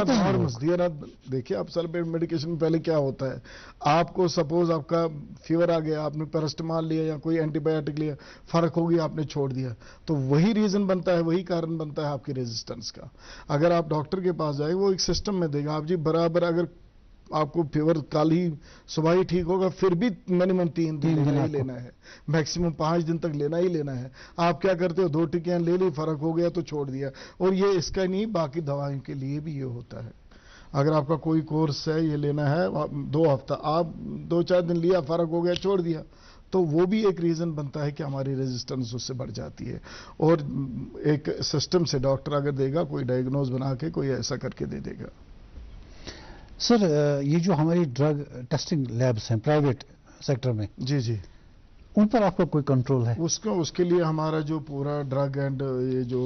आप सेल्फ मेडिकेशन में पहले क्या होता है, आपको सपोज आपका फीवर आ गया, आपने पैरास्टामोल लिया या कोई एंटीबायोटिक लिया, फर्क हो गया, आपने छोड़ दिया, तो वही रीजन बनता है, वही कारण बनता है आपकी रेजिस्टेंस का। अगर आप डॉक्टर के पास जाए, वो एक सिस्टम में देगा, आप जी बराबर अगर आपको फीवर कल ही सुबह ही ठीक होगा, फिर भी मिनिमम 3 दिन लेना ही लेना है, मैक्सिमम 5 दिन तक लेना ही लेना है। आप क्या करते हो, 2 टिकियां ले ली, फर्क हो गया तो छोड़ दिया। और ये इसका नहीं, बाकी दवाओं के लिए भी ये होता है। अगर आपका कोई कोर्स है, ये लेना है 2 हफ्ता, आप 2-4 दिन लिया, फर्क हो गया, छोड़ दिया, तो वो भी एक रीजन बनता है कि हमारी रेजिस्टेंस उससे बढ़ जाती है। और एक सिस्टम से डॉक्टर अगर देगा, कोई डायग्नोज बना के कोई ऐसा करके दे देगा। सर, ये जो हमारी ड्रग टेस्टिंग लैब्स हैं प्राइवेट सेक्टर में, जी जी, उन पर आपका कोई कंट्रोल है? उसके लिए हमारा जो पूरा ड्रग एंड ये जो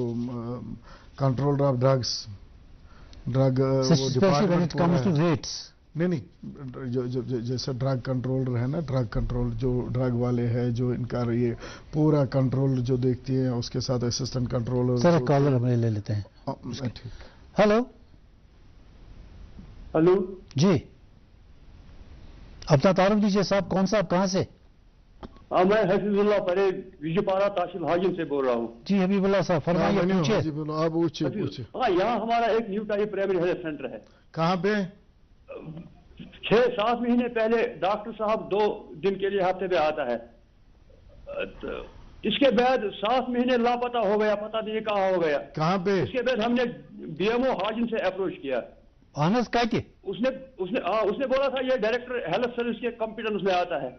control of drugs, drug rates, नहीं, जो जैसे ड्रग कंट्रोलर है ना, ड्रग कंट्रोल जो ड्रग वाले हैं, जो इनका ये पूरा कंट्रोल जो देखती है, उसके साथ असिस्टेंट कंट्रोलर। सर, कॉलर हमें ले लेते हैं। हेलो हेलो जी, अपना तारुफ दीजिए साहब, कौन साहब, कहाँ से? हाँ, मैं हफीजुल्लाह परेड विजयपारा तहसील हाजिम से बोल रहा हूँ। जी हबीबुल्लाह साहब, फरमाइए, पूछिए। जी बोलो, आप पूछिए। हाँ, यहाँ हमारा एक new type primary health centre है। कहाँ पे? 6-7 महीने पहले डॉक्टर साहब 2 दिन के लिए हफ्ते में आता है, तो इसके बाद 7 महीने लापता हो गया, पता नहीं कहाँ हो गया। कहाँ पे? इसके बाद हमने बीएमओ हाजिम से अप्रोच किया। आनस का के उसने बोला था ये डायरेक्टर हेल्थ सर्विस के कॉम्पिटेंस में आता है।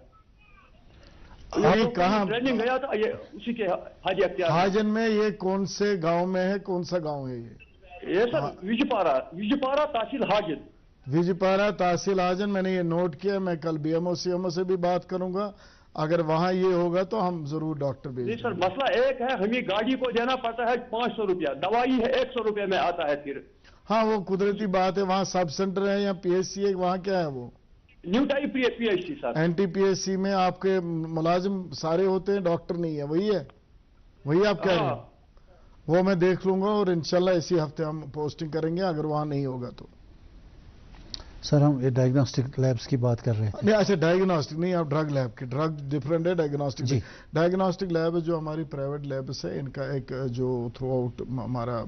ये कहाँ ट्रेनिंग गया था, ये उसी के हाजी अख्तियार हाजन में, ये कौन से गांव में है, कौन सा गांव है ये सर? विजयपारा तहसील हाजन। विजयपारा तहसील हाजन, मैंने ये नोट किया। मैं कल बीएमओ सीएमओ से भी बात करूंगा, अगर वहां ये होगा तो हम जरूर डॉक्टर भेजेंगे। नहीं सर, मसला एक है, हमें गाड़ी को देना पड़ता है 500 रुपया, दवाई है 100 रुपये में आता है फिर। हाँ, वो कुदरती बात है, वहाँ सब सेंटर है या पीएचसी है, वहाँ क्या है वो न्यू टाइप पीएचसी सर। एनटीपीएचसी में आपके मुलाजिम सारे होते हैं, डॉक्टर नहीं है, वही है, वही आप कह रहे हैं? वो मैं देख लूंगा और इंशाल्लाह इसी हफ्ते हम पोस्टिंग करेंगे, अगर वहाँ नहीं होगा तो। सर हम ये डायग्नोस्टिक लैब्स की बात कर रहे थे। नहीं, अच्छा डायग्नोस्टिक नहीं, आप ड्रग लैब की, ड्रग डिफरेंट है, डायग्नोस्टिक। डायग्नोस्टिक लैब है जो हमारी प्राइवेट लैब्स है, इनका एक जो थ्रू आउट हमारा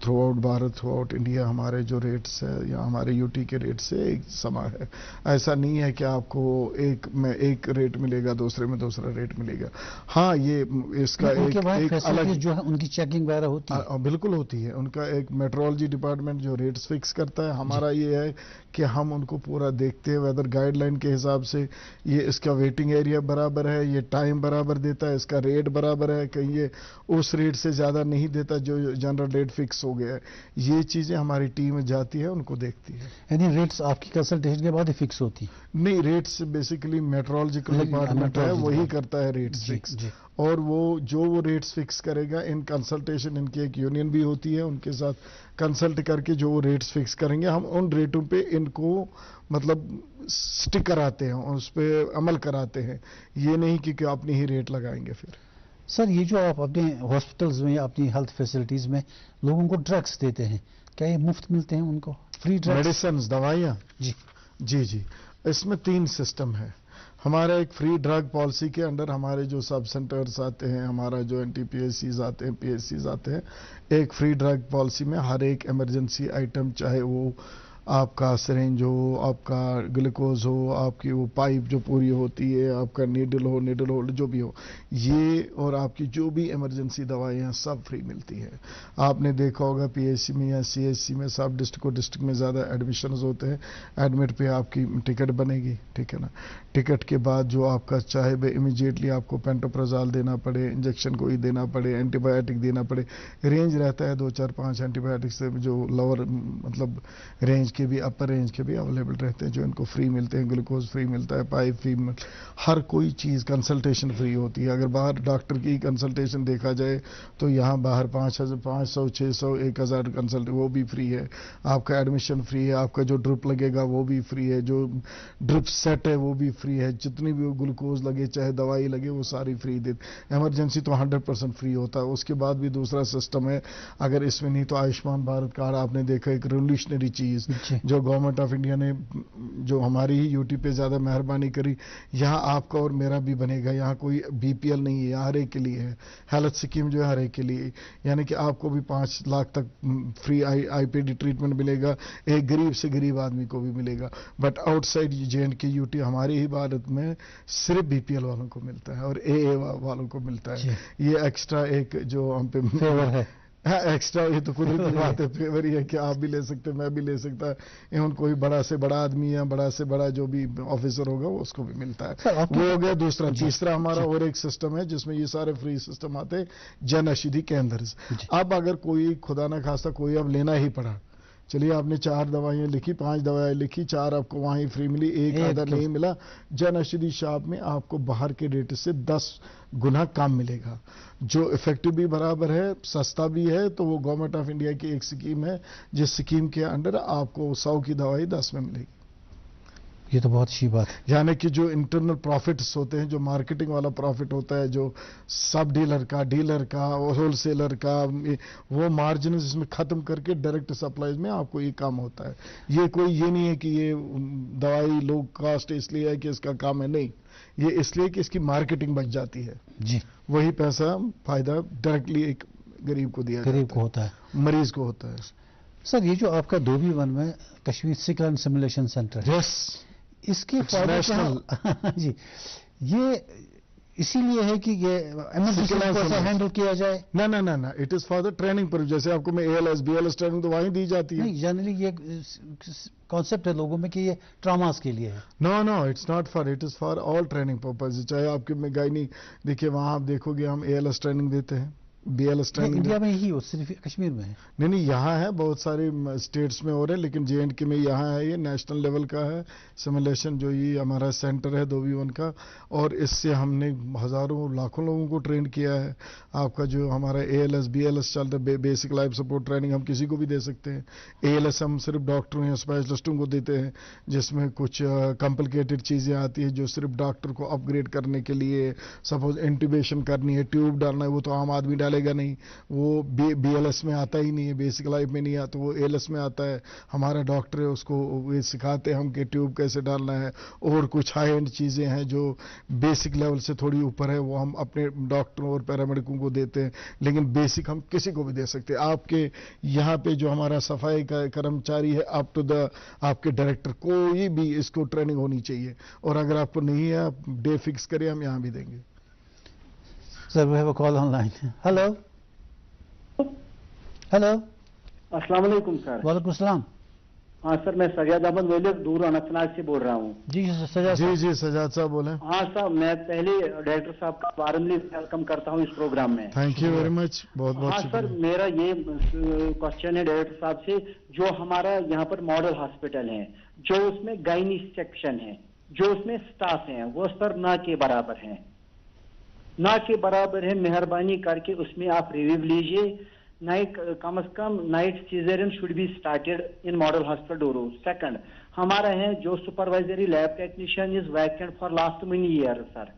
through out Bharat, through out India हमारे जो रेट्स है या हमारे यूटी के रेट से एक समा है। ऐसा नहीं है कि आपको एक में एक रेट मिलेगा, दूसरे में दूसरा रेट मिलेगा। हाँ, ये इसका एक अलग जो है उनकी चेकिंग वगैरह होती है। बिल्कुल होती है, उनका एक मेट्रोलॉजी डिपार्टमेंट जो रेट्स फिक्स करता है। हमारा ये है कि हम उनको पूरा देखते हैं, वेदर गाइडलाइन के हिसाब से ये इसका वेटिंग एरिया बराबर है, ये टाइम बराबर देता है, इसका रेट बराबर है, कहीं ये उस रेट से ज़्यादा नहीं देता जो जनरल रेट फिक्स हो गया है। ये चीज़ें हमारी टीम जाती है, उनको देखती है। यानी रेट्स आपकी कंसल्टेशन के बाद ही फिक्स होती है? नहीं, रेट्स बेसिकली मेट्रोलॉजिकल डिपार्टमेंट है, वही करता है रेट्स फिक्स। और वो रेट्स फिक्स करेगा इन कंसल्टेशन, इनकी एक यूनियन भी होती है, उनके साथ कंसल्ट करके जो वो रेट्स फिक्स करेंगे, हम उन रेटों पे इनको मतलब स्टिक कराते हैं, उस पर अमल कराते हैं। ये नहीं कि अपनी ही रेट लगाएंगे फिर। सर ये जो आप अपने हॉस्पिटल्स में या अपनी हेल्थ फैसिलिटीज में लोगों को ड्रग्स देते हैं, क्या ये मुफ्त मिलते हैं उनको, फ्री ड्रग्स? मेडिसिन, दवाइयाँ? जी, इसमें 3 सिस्टम है। हमारा एक फ्री ड्रग पॉलिसी के अंडर हमारे जो सब सेंटर्स आते हैं, हमारा जो एनटीपीएससीज आते हैं, पीएचसीज आते हैं, एक फ्री ड्रग पॉलिसी में हर एक इमरजेंसी आइटम, चाहे वो आपका सिरिंज हो, आपका ग्लूकोज हो, आपकी वो पाइप जो पूरी होती है, आपका नीडल हो जो भी हो, ये और आपकी जो भी इमरजेंसी दवाइयाँ सब फ्री मिलती है। आपने देखा होगा पीएचसी में या सीएचसी में सब डिस्ट्रिक्ट में ज़्यादा एडमिशन्स होते हैं, एडमिट पे आपकी टिकट बनेगी, ठीक है ना। टिकट के बाद जो आपका चाहे वे इमीडिएटली आपको पेंटोप्राजोल देना पड़े, इंजेक्शन कोई देना पड़े, एंटीबायोटिक देना पड़े, रेंज रहता है 2 4 5 एंटीबायोटिक से, जो लोअर मतलब रेंज के भी, अपर रेंज के भी अवेलेबल रहते हैं, जो इनको फ्री मिलते हैं। ग्लूकोज फ्री मिलता है, पाइप फ्री, हर कोई चीज़, कंसल्टेशन फ्री होती है। अगर बाहर डॉक्टर की कंसल्टेशन देखा जाए तो यहाँ बाहर 500 600 1000 कंसल्ट वो भी फ्री है। आपका एडमिशन फ्री है, आपका जो ड्रिप लगेगा वो भी फ्री है, जो ड्रिप सेट है वो भी फ्री है, जितनी भी ग्लूकोज लगे चाहे दवाई लगे वो सारी फ्री देते। इमरजेंसी तो 100% फ्री होता है। उसके बाद भी दूसरा सिस्टम है, अगर इसमें नहीं तो आयुष्मान भारत कार्ड आपने देखा, एक रिवोल्यूशनरी चीज़ जो गवर्नमेंट ऑफ इंडिया ने, जो हमारी ही यूटी पे ज़्यादा मेहरबानी करी। यहाँ आपका और मेरा भी बनेगा, यहाँ कोई बीपीएल नहीं है, यहाँ हर एक के लिए है। हेल्थ स्कीम जो है हर एक के लिए, यानी कि आपको भी 5 लाख तक फ्री आईपीडी ट्रीटमेंट मिलेगा, एक गरीब से गरीब आदमी को भी मिलेगा। बट आउटसाइड JNK यूटी हमारी ही भारत में सिर्फ बीपीएल वालों को मिलता है और AA वालों को मिलता है। ये एक्स्ट्रा एक जो हम पे फेवर है, एक्स्ट्रा, ये तो कुदरती बात है, फेवर ही है कि आप भी ले सकते, मैं भी ले सकता, एवं कोई बड़ा से बड़ा आदमी या बड़ा से बड़ा जो भी ऑफिसर होगा वो उसको भी मिलता है। वो हो गया दूसरा। तीसरा हमारा और एक सिस्टम है जिसमें ये सारे फ्री सिस्टम आते हैं, जन औषधि केंद्र। अब अगर कोई खुदा ना खास्ता कोई अब लेना ही पड़ा, चलिए आपने 4 दवाइयाँ लिखी, 5 दवाएं लिखी, 4 आपको वहाँ ही फ्री मिली, एक आधा नहीं मिला, जन औषधि शॉप में आपको बाहर के रेट से 10 गुना कम मिलेगा, जो इफेक्टिव भी बराबर है, सस्ता भी है। तो वो गवर्नमेंट ऑफ इंडिया की एक स्कीम है, जिस स्कीम के अंडर आपको 100 की दवाई 10 में मिलेगी। ये तो बहुत अच्छी बात है। यानी कि जो इंटरनल प्रॉफिट्स होते हैं, जो मार्केटिंग वाला प्रॉफिट होता है, जो सब डीलर का होलसेलर का, वो मार्जिन इसमें खत्म करके डायरेक्ट सप्लाईज में आपको ये काम होता है। ये नहीं है कि ये दवाई लो कॉस्ट इसलिए है कि इसका काम है, नहीं, ये इसलिए कि इसकी मार्केटिंग बच जाती है जी। वही पैसा फायदा डायरेक्टली एक गरीब को दिया, गरीब को होता है, मरीज को होता है। सर ये जो आपका 2B1 में Kashmir sickle and simulation centre है, यस, इसके फायदे जी, इसीलिए है कि ये इमरजेंसी को कैसे हैंडल किया जाए? ना ना ना ना, it is for the training पर, जैसे आपको मैं ALS BLS ट्रेनिंग तो वहीं दी जाती है। नहीं, जनरली ये कॉन्सेप्ट है लोगों में कि ये ट्रॉमास के लिए है। No no, it's not for, it is for all training purpose. चाहे आपके में गायनी देखिए, वहां आप देखोगे हम ALS ट्रेनिंग देते हैं, BLS ट्रेनिंग इंडिया में ही हो, सिर्फ कश्मीर में है? नहीं, यहाँ है, बहुत सारे स्टेट्स में हो रहे हैं, लेकिन JNK में यहाँ है, ये नेशनल लेवल का है सिमुलेशन, जो ये हमारा सेंटर है 2v1 का, और इससे हमने हजारों लाखों लोगों को ट्रेन किया है। आपका जो हमारा ALS BLS चलता है, बेसिक लाइफ सपोर्ट ट्रेनिंग, हम किसी को भी दे सकते हैं। ALS हम सिर्फ डॉक्टरों या स्पेशलिस्टों को देते हैं, जिसमें कुछ कॉम्प्लिकेटेड चीज़ें आती है जो सिर्फ डॉक्टर को अपग्रेड करने के लिए, सपोज इंट्यूबेशन करनी है, ट्यूब डालना है, वो तो आम आदमी डालेगा नहीं, वो BLS में आता ही नहीं है, बेसिक लाइफ में नहीं आता, वो ALS में आता है। हमारा डॉक्टर है, उसको ये सिखाते हैं हम कि ट्यूब कैसे डालना है, और कुछ हाई एंड चीज़ें हैं जो बेसिक लेवल से थोड़ी ऊपर है, वो हम अपने डॉक्टरों और पैरामेडिकों को देते हैं, लेकिन बेसिक हम किसी को भी दे सकते हैं। आपके यहाँ पे जो हमारा सफाई का कर्मचारी है, अप टू द आपके डायरेक्टर, कोई भी इसको ट्रेनिंग होनी चाहिए, और अगर आपको नहीं है, आप डे फिक्स करिए, हम यहाँ भी देंगे। Sir, we have a call online. Hello hello. अस्सलाम वालेकुम सर। वालेकुम सलाम। हाँ सर, मैं सजाद अहमद वेले दूर अनंतनाग से बोल रहा हूँ। जी सजाद। जी सजाद साहब बोले। हाँ साहब, मैं पहले डायरेक्टर साहब का वारमली वेलकम करता हूँ इस प्रोग्राम में। थैंक यू वेरी मच, बहुत बहुत हाँ सर, मेरा ये क्वेश्चन है डायरेक्टर साहब से, जो हमारा यहाँ पर मॉडल हॉस्पिटल है, जो उसमें गायनी सेक्शन है, जो उसमें स्टाफ है, वो सर ना के बराबर है, ना के बराबर है। मेहरबानी करके उसमें आप रिव्यू लीजिए। नाइट, कम से कम night caesarean should be started in model hospital Dooru. Second, हमारा है जो supervisory lab technician is vacant for last many year sir.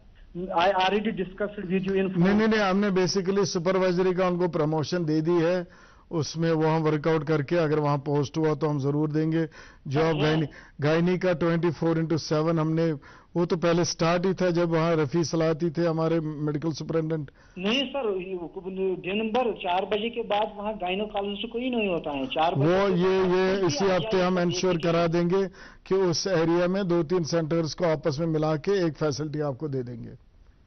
I already discussed with you in. नहीं, हमने बेसिकली सुपरवाइजरी का उनको प्रमोशन दे दी है, उसमें वो हम वर्कआउट करके अगर वहां पोस्ट हुआ तो हम जरूर देंगे। जो आप गायनी का 24/7 हमने, वो तो पहले स्टार्ट ही था जब वहाँ रफी सलाती थे हमारे मेडिकल सुपरिटेंडेंट। नहीं सर, दिन भर 4 बजे के बाद वहाँ गायनोकोलॉजिस्ट कोई नहीं होता है 4 बजे। वो ये इसी हफ्ते हम इंश्योर करा देंगे कि उस एरिया में 2-3 सेंटर्स को आपस में मिला के एक फैसिलिटी आपको दे देंगे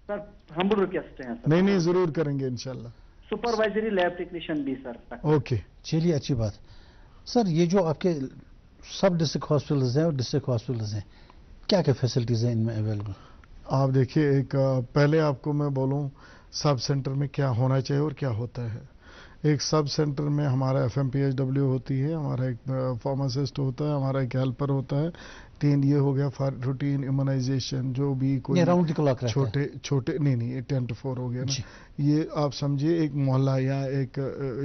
सर। हम रिक्वेस्ट हैं सर। नहीं, जरूर करेंगे इंशाल्लाह। सुपरवाइजरी लैब टेक्नीशियन भी सर। ओके, चलिए, अच्छी बात। सर, ये जो आपके सब डिस्ट्रिक्ट हॉस्पिटल्स हैं और डिस्ट्रिक्ट हॉस्पिटल्स हैं, क्या क्या फैसिलिटीज़ हैं इनमें अवेलेबल? आप देखिए, एक पहले आपको मैं बोलूं सब सेंटर में क्या होना चाहिए और क्या होता है। एक सब सेंटर में हमारा FMPHW होती है, हमारा एक फार्मासिस्ट होता है, हमारा एक हेल्पर होता है, 3 ये हो गया फॉर रूटीन इम्यूनाइजेशन, जो भी कोई राउंड द क्लॉक छोटे नहीं 10 to 4 हो गया ना। ये आप समझिए एक मोहल्ला या एक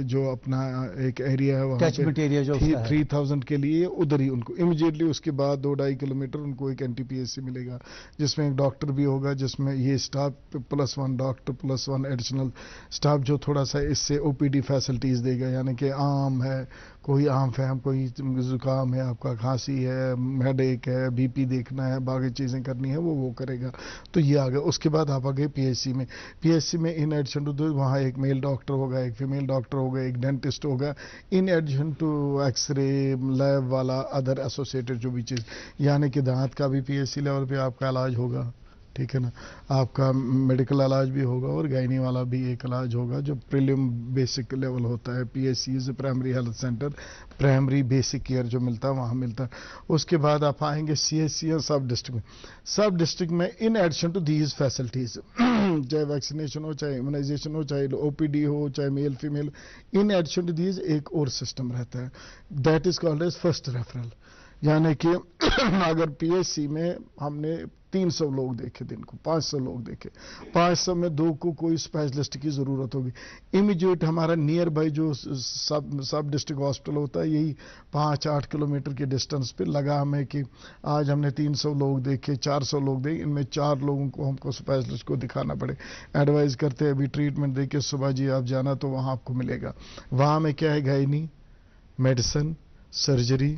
जो अपना एक एरिया है, वहाँ एरिया जो 3000 के लिए, उधर ही उनको इमीडिएटली उसके बाद 2-2.5 किलोमीटर उनको एक NTPSC मिलेगा, जिसमें एक डॉक्टर भी होगा, जिसमें ये स्टाफ +1 डॉक्टर +1 एडिशनल स्टाफ, जो थोड़ा सा इससे OPD फैसिलिटीज देगा, यानी कि आम है, कोई आम फैम, कोई जुकाम है, आपका खांसी है, हेडेक है, BP देखना है, बाकी चीज़ें करनी है, वो करेगा। तो ये आ गया। उसके बाद आप आ गए PSC में इन एडिशन टू वहाँ एक मेल डॉक्टर होगा, एक फीमेल डॉक्टर होगा, एक डेंटिस्ट होगा, in addition to X-ray lab वाला अदर एसोसिएटेड जो भी चीज़, यानी कि दांत का भी PSC लेवल पे आपका इलाज होगा, ठीक है ना, आपका मेडिकल इलाज भी होगा, और गायनी वाला भी एक इलाज होगा जो प्रीलिम बेसिक लेवल होता है। PSC is primary health centre, primary basic care जो मिलता है वहाँ मिलता है। उसके बाद आप आएंगे CHC और सब डिस्ट्रिक्ट में in addition to these facilities, चाहे वैक्सीनेशन हो, चाहे इम्यूनाइजेशन हो, चाहे OPD हो, चाहे male female, in addition to these एक और सिस्टम रहता है, that is called as first referral. यानी कि अगर PSC में हमने 300 लोग देखे दिन को, 500 लोग देखे, 500 में 2 को कोई स्पेशलिस्ट की ज़रूरत होगी, इमीडिएट हमारा नियर बाई जो सब डिस्ट्रिक्ट हॉस्पिटल होता है, यही 5-8 किलोमीटर के डिस्टेंस पे लगा हमें कि आज हमने 300 लोग देखे, 400 लोग देखे, इनमें 4 लोगों को हमको स्पेशलिस्ट को दिखाना पड़े। एडवाइस करते हैं अभी ट्रीटमेंट दे के सुबह जी आप जाना तो वहाँ आपको मिलेगा। वहाँ में क्या है, gynae, medicine, surgery,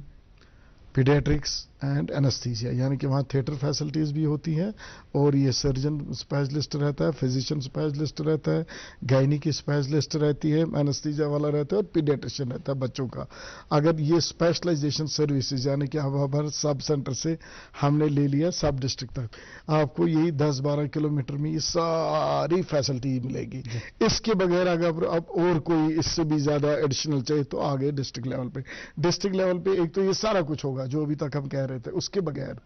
paediatrics and anaesthesia, यानी कि वहाँ थिएटर फैसिलिटीज़ भी होती हैं और ये सर्जन स्पेशलिस्ट रहता है, फिजिशियन स्पेशलिस्ट रहता है, गायनी की स्पेशलिस्ट रहती है, एनेस्थीसिया वाला रहता है और पीडियाट्रिशियन रहता है बच्चों का। अगर ये स्पेशलाइजेशन सर्विसेज यानी कि अब हर सब सेंटर से हमने ले लिया सब डिस्ट्रिक्ट तक, आपको यही 10-12 किलोमीटर में ये सारी फैसिलिटी मिलेगी। इसके बगैर अगर अब और कोई इससे भी ज़्यादा एडिशनल चाहिए तो आगे डिस्ट्रिक्ट लेवल पे, डिस्ट्रिक्ट लेवल पे एक तो ये सारा कुछ होगा जो अभी तक हम कह रहे थे। उसके बगैर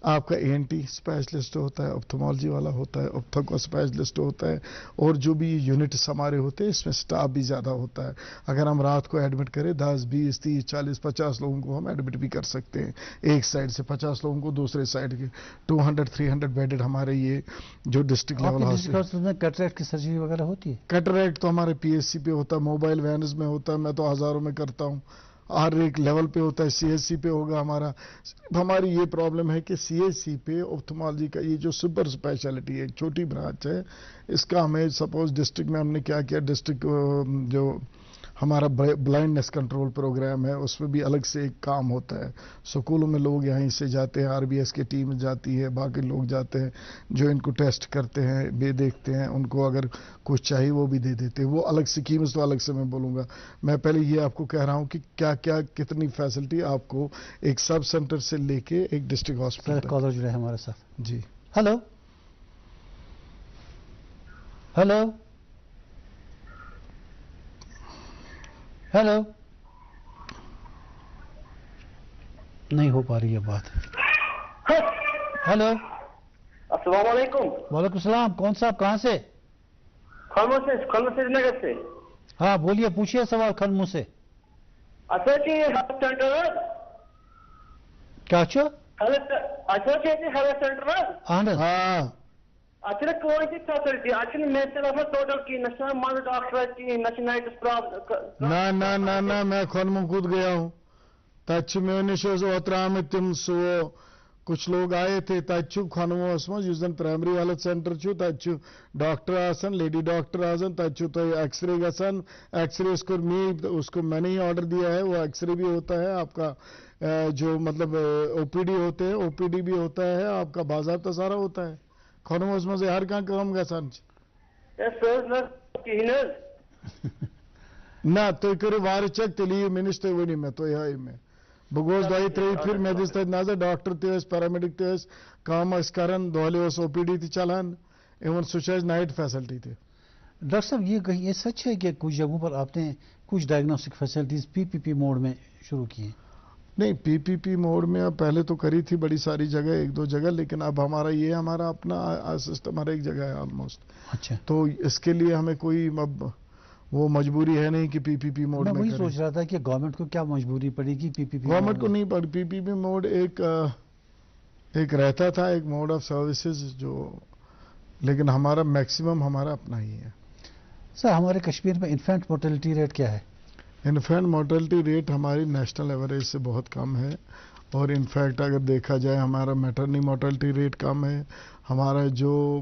आपका एएनटी स्पेशलिस्ट होता है, ऑप्थेमोलॉजी वाला होता है, ऑप्थो स्पेशलिस्ट होता है और जो भी यूनिट्स हमारे होते हैं इसमें स्टाफ भी ज़्यादा होता है। अगर हम रात को एडमिट करें 10, 20, 30, 40, 50 लोगों को हम एडमिट भी कर सकते हैं एक साइड से, 50 लोगों को दूसरे साइड के। 200-300 बेडेड हमारे ये जो डिस्ट्रिक्ट लेवल हॉस्पिटल में कैटरैक्ट की सर्जरी वगैरह होती है? कैटरैक्ट तो हमारे पीएचसी पे होता है, मोबाइल वैन्स में होता है, मैं तो हज़ारों में करता हूँ, हर एक लेवल पे होता है। सीएचसी पे होगा हमारा। हमारी ये प्रॉब्लम है कि सीएचसी पे ऑप्थेमोलॉजी का ये जो सुपर स्पेशलिटी है, छोटी ब्रांच है, इसका हमें सपोज डिस्ट्रिक्ट में हमने क्या किया, डिस्ट्रिक्ट जो हमारा ब्लाइंडनेस कंट्रोल प्रोग्राम है उसमें भी अलग से एक काम होता है। स्कूलों में लोग यहीं से जाते हैं, आरबीएस की टीम जाती है, बाकी लोग जाते हैं जो इनको टेस्ट करते हैं, बे देखते हैं, उनको अगर कुछ चाहिए वो भी दे देते हैं। वो अलग स्कीम्स तो अलग से मैं बोलूँगा। मैं पहले ये आपको कह रहा हूँ कि क्या क्या कितनी फैसिलिटी आपको एक सब सेंटर से लेके एक डिस्ट्रिक्ट हॉस्पिटल। कॉलर जुड़े हैं हमारे साथ जी। हेलो हेलो हेलो, नहीं हो पा रही है बात। हेलो, अस्सलाम वालेकुम। वालेकुम सलाम। कौन साहब, कहाँ से? खनमू से, श्रीनगर से। हाँ बोलिए, पूछिए सवाल खनमू से। अच्छा कि हेल्थ सेंटर क्या चो? अच्छा कि हेल्थ सेंटर हाँ अच्छा कौन सी फैसिलिटी अच्छा मैं टोटल की नशा मज डॉक्टर की नाइट ना ना ना ना मैं खनमू कूद गया हूँ। तच मे नश ओतर आमत तम सो कुछ लोग आए थे। तच खनमोस मज प्राइमरी हेल्थ सेंटर तच डॉक्टर आसन, लेडी डॉक्टर आसन, तच तो एक्सरे गसान। एक्सरे उसको मैंने ही ऑर्डर दिया है, वो एक्सरे भी होता है आपका, जो मतलब ओपीडी होते हैं, ओपीडी भी होता है आपका, बाज़ाब्ता सारा होता है खनमोस मज हर कहाँ काम गसान ना तो करो वार चेक तेल मिनिस तुम वन मे तो यह मे बह गोस 2-3 फिर मे दिस तक नजर डॉक्टर तस पैरामेडिक तस काम करान दोहले ओपीडी ती चलान इवन सह नाइट फैसिलिटी थे। डॉक्टर साहब ये सच है कि कुछ जगहों पर आपने कुछ डायग्नोस्टिक फैसिलिटीज पीपीपी मोड में शुरू की हैं? नहीं, पीपीपी मोड में अब पहले तो करी थी बड़ी सारी जगह, 1-2 जगह, लेकिन अब हमारा अपना सिस्टम हर एक जगह है ऑलमोस्ट। अच्छा, तो इसके लिए हमें कोई अब वो मजबूरी है नहीं कि पीपीपी मोड में। मैं वही सोच रहा था कि गवर्नमेंट को क्या मजबूरी पड़ेगी पीपीपी। गवर्नमेंट को नहीं पड़ी, पीपीपी मोड एक रहता था, एक मोड ऑफ सर्विसेज जो, लेकिन हमारा मैक्सिमम हमारा अपना ही है। सर हमारे कश्मीर में इन्फेंट मोर्टेलिटी रेट क्या है? इन्फेंट मोर्टेलिटी रेट हमारी नेशनल एवरेज से बहुत कम है और इनफैक्ट अगर देखा जाए हमारा मैटरनी मोर्टेलिटी रेट कम है, हमारा जो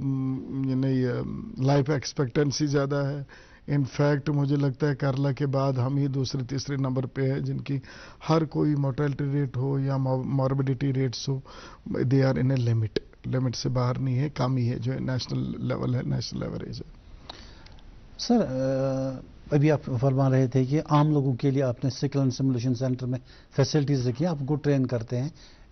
लाइफ एक्सपेक्टेंसी ज़्यादा है। इनफैक्ट मुझे लगता है केरला के बाद हम ही दूसरे-तीसरे नंबर पे है जिनकी हर कोई मोर्टेलिटी रेट हो या मॉर्बिडिटी रेट्स हो, they are in a limit से बाहर नहीं है, कम ही है जो नेशनल लेवल है, नेशनल एवरेज है। सर अभी आप फरमा रहे थे कि आम लोगों के लिए आपने सिकल एंड सिमुलेशन सेंटर में फैसिलिटीज रखी हैं, आपको ट्रेन करते हैं।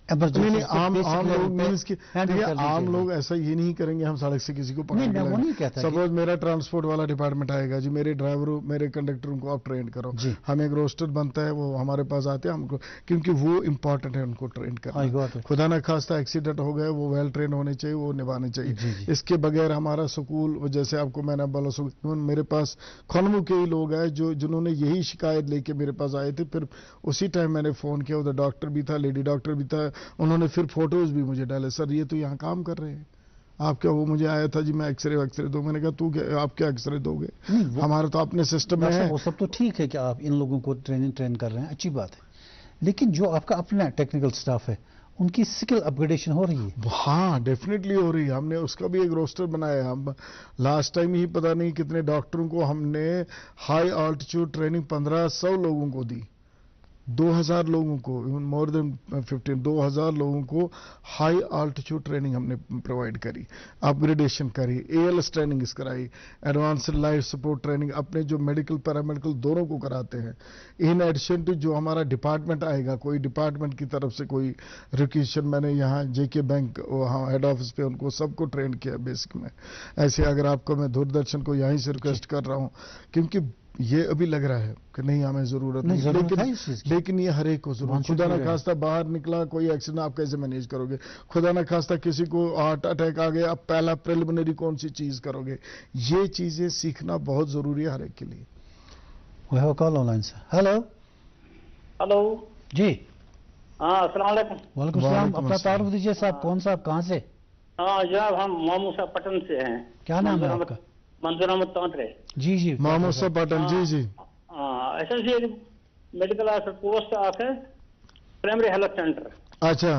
नहीं, आम लोग मीन्स कि आम लोग ऐसा ये नहीं करेंगे हम सड़क से किसी को पकड़ के लाएंगे। सपोज मेरा ट्रांसपोर्ट वाला डिपार्टमेंट आएगा जी, मेरे ड्राइवरों मेरे कंडक्टरों को आप ट्रेन करो, हम एक रोस्टर बनता है, वो हमारे पास आते हैं हमको, क्योंकि वो इम्पोर्टेंट है उनको ट्रेन करना। खुदा न खास्ता एक्सीडेंट हो गए, वो वेल ट्रेन होने चाहिए, वो निभाने चाहिए। इसके बगैर हमारा स्कूल, जैसे आपको मैंने बोला, मेरे पास खनमू के ही लोग आए जिन्होंने यही शिकायत लेके मेरे पास आए थे। फिर उसी टाइम मैंने फोन किया, उधर डॉक्टर भी था, लेडी डॉक्टर भी था, उन्होंने फिर फोटोज भी मुझे डाले, सर ये तो यहाँ काम कर रहे हैं आप क्या। वो मुझे आया था जी मैं एक्सरे दो, मैंने कहा तू क्या, आप क्या एक्सरे दोगे, हमारा तो अपने सिस्टम में है। वो सब तो ठीक है कि आप इन लोगों को ट्रेन कर रहे हैं, अच्छी बात है, लेकिन जो आपका अपना टेक्निकल स्टाफ है उनकी स्किल अपग्रेडेशन हो रही है? हाँ डेफिनेटली हो रही है, हमने उसका भी एक रोस्टर बनाया है। हम लास्ट टाइम ही पता नहीं कितने डॉक्टरों को हमने हाई ऑल्टीट्यूड ट्रेनिंग 1500 लोगों को दी, 2000 लोगों को, इवन मोर देन 2000 लोगों को हाई आल्टीट्यूड ट्रेनिंग हमने प्रोवाइड करी, अपग्रेडेशन करी, ALS ट्रेनिंग कराई, एडवांस्ड लाइफ सपोर्ट ट्रेनिंग अपने जो मेडिकल पैरामेडिकल दोनों को कराते हैं। इन एडिशन टू जो हमारा डिपार्टमेंट आएगा, कोई डिपार्टमेंट की तरफ से कोई रिक्वेशन, मैंने यहाँ JK बैंक वहाँ हेड ऑफिस पे उनको सबको ट्रेन किया बेसिक में। ऐसे अगर आपको मैं दूरदर्शन को यहीं से रिक्वेस्ट कर रहा हूँ, क्योंकि ये अभी लग रहा है कि नहीं हमें जरूरत नहीं, लेकिन ये हर एक को जरूरत। खुदा ना खास्ता बाहर निकला कोई एक्सीडेंट, आप कैसे मैनेज करोगे? खुदा ना खास्ता किसी को हार्ट अटैक आ गया, आप पहला प्रिलिमिनरी कौन सी चीज करोगे? ये चीजें सीखना बहुत जरूरी है हर एक के लिए। We have a call online, sir. Hello. Hello जी। हाँ, अस्सलाम वालेकुम। वालेकुम सलाम। अपना तारुफ दीजिए साहब, कौन साहब, कहाँ से? हाँ जनाब, हम मामूसा पटन से हैं। क्या नाम है आपका? मंजूर अहमद तांतरे। जी जी, मामूसा पटन। जी जी। SSC medical officer post of है, प्राइमरी हेल्थ सेंटर। अच्छा।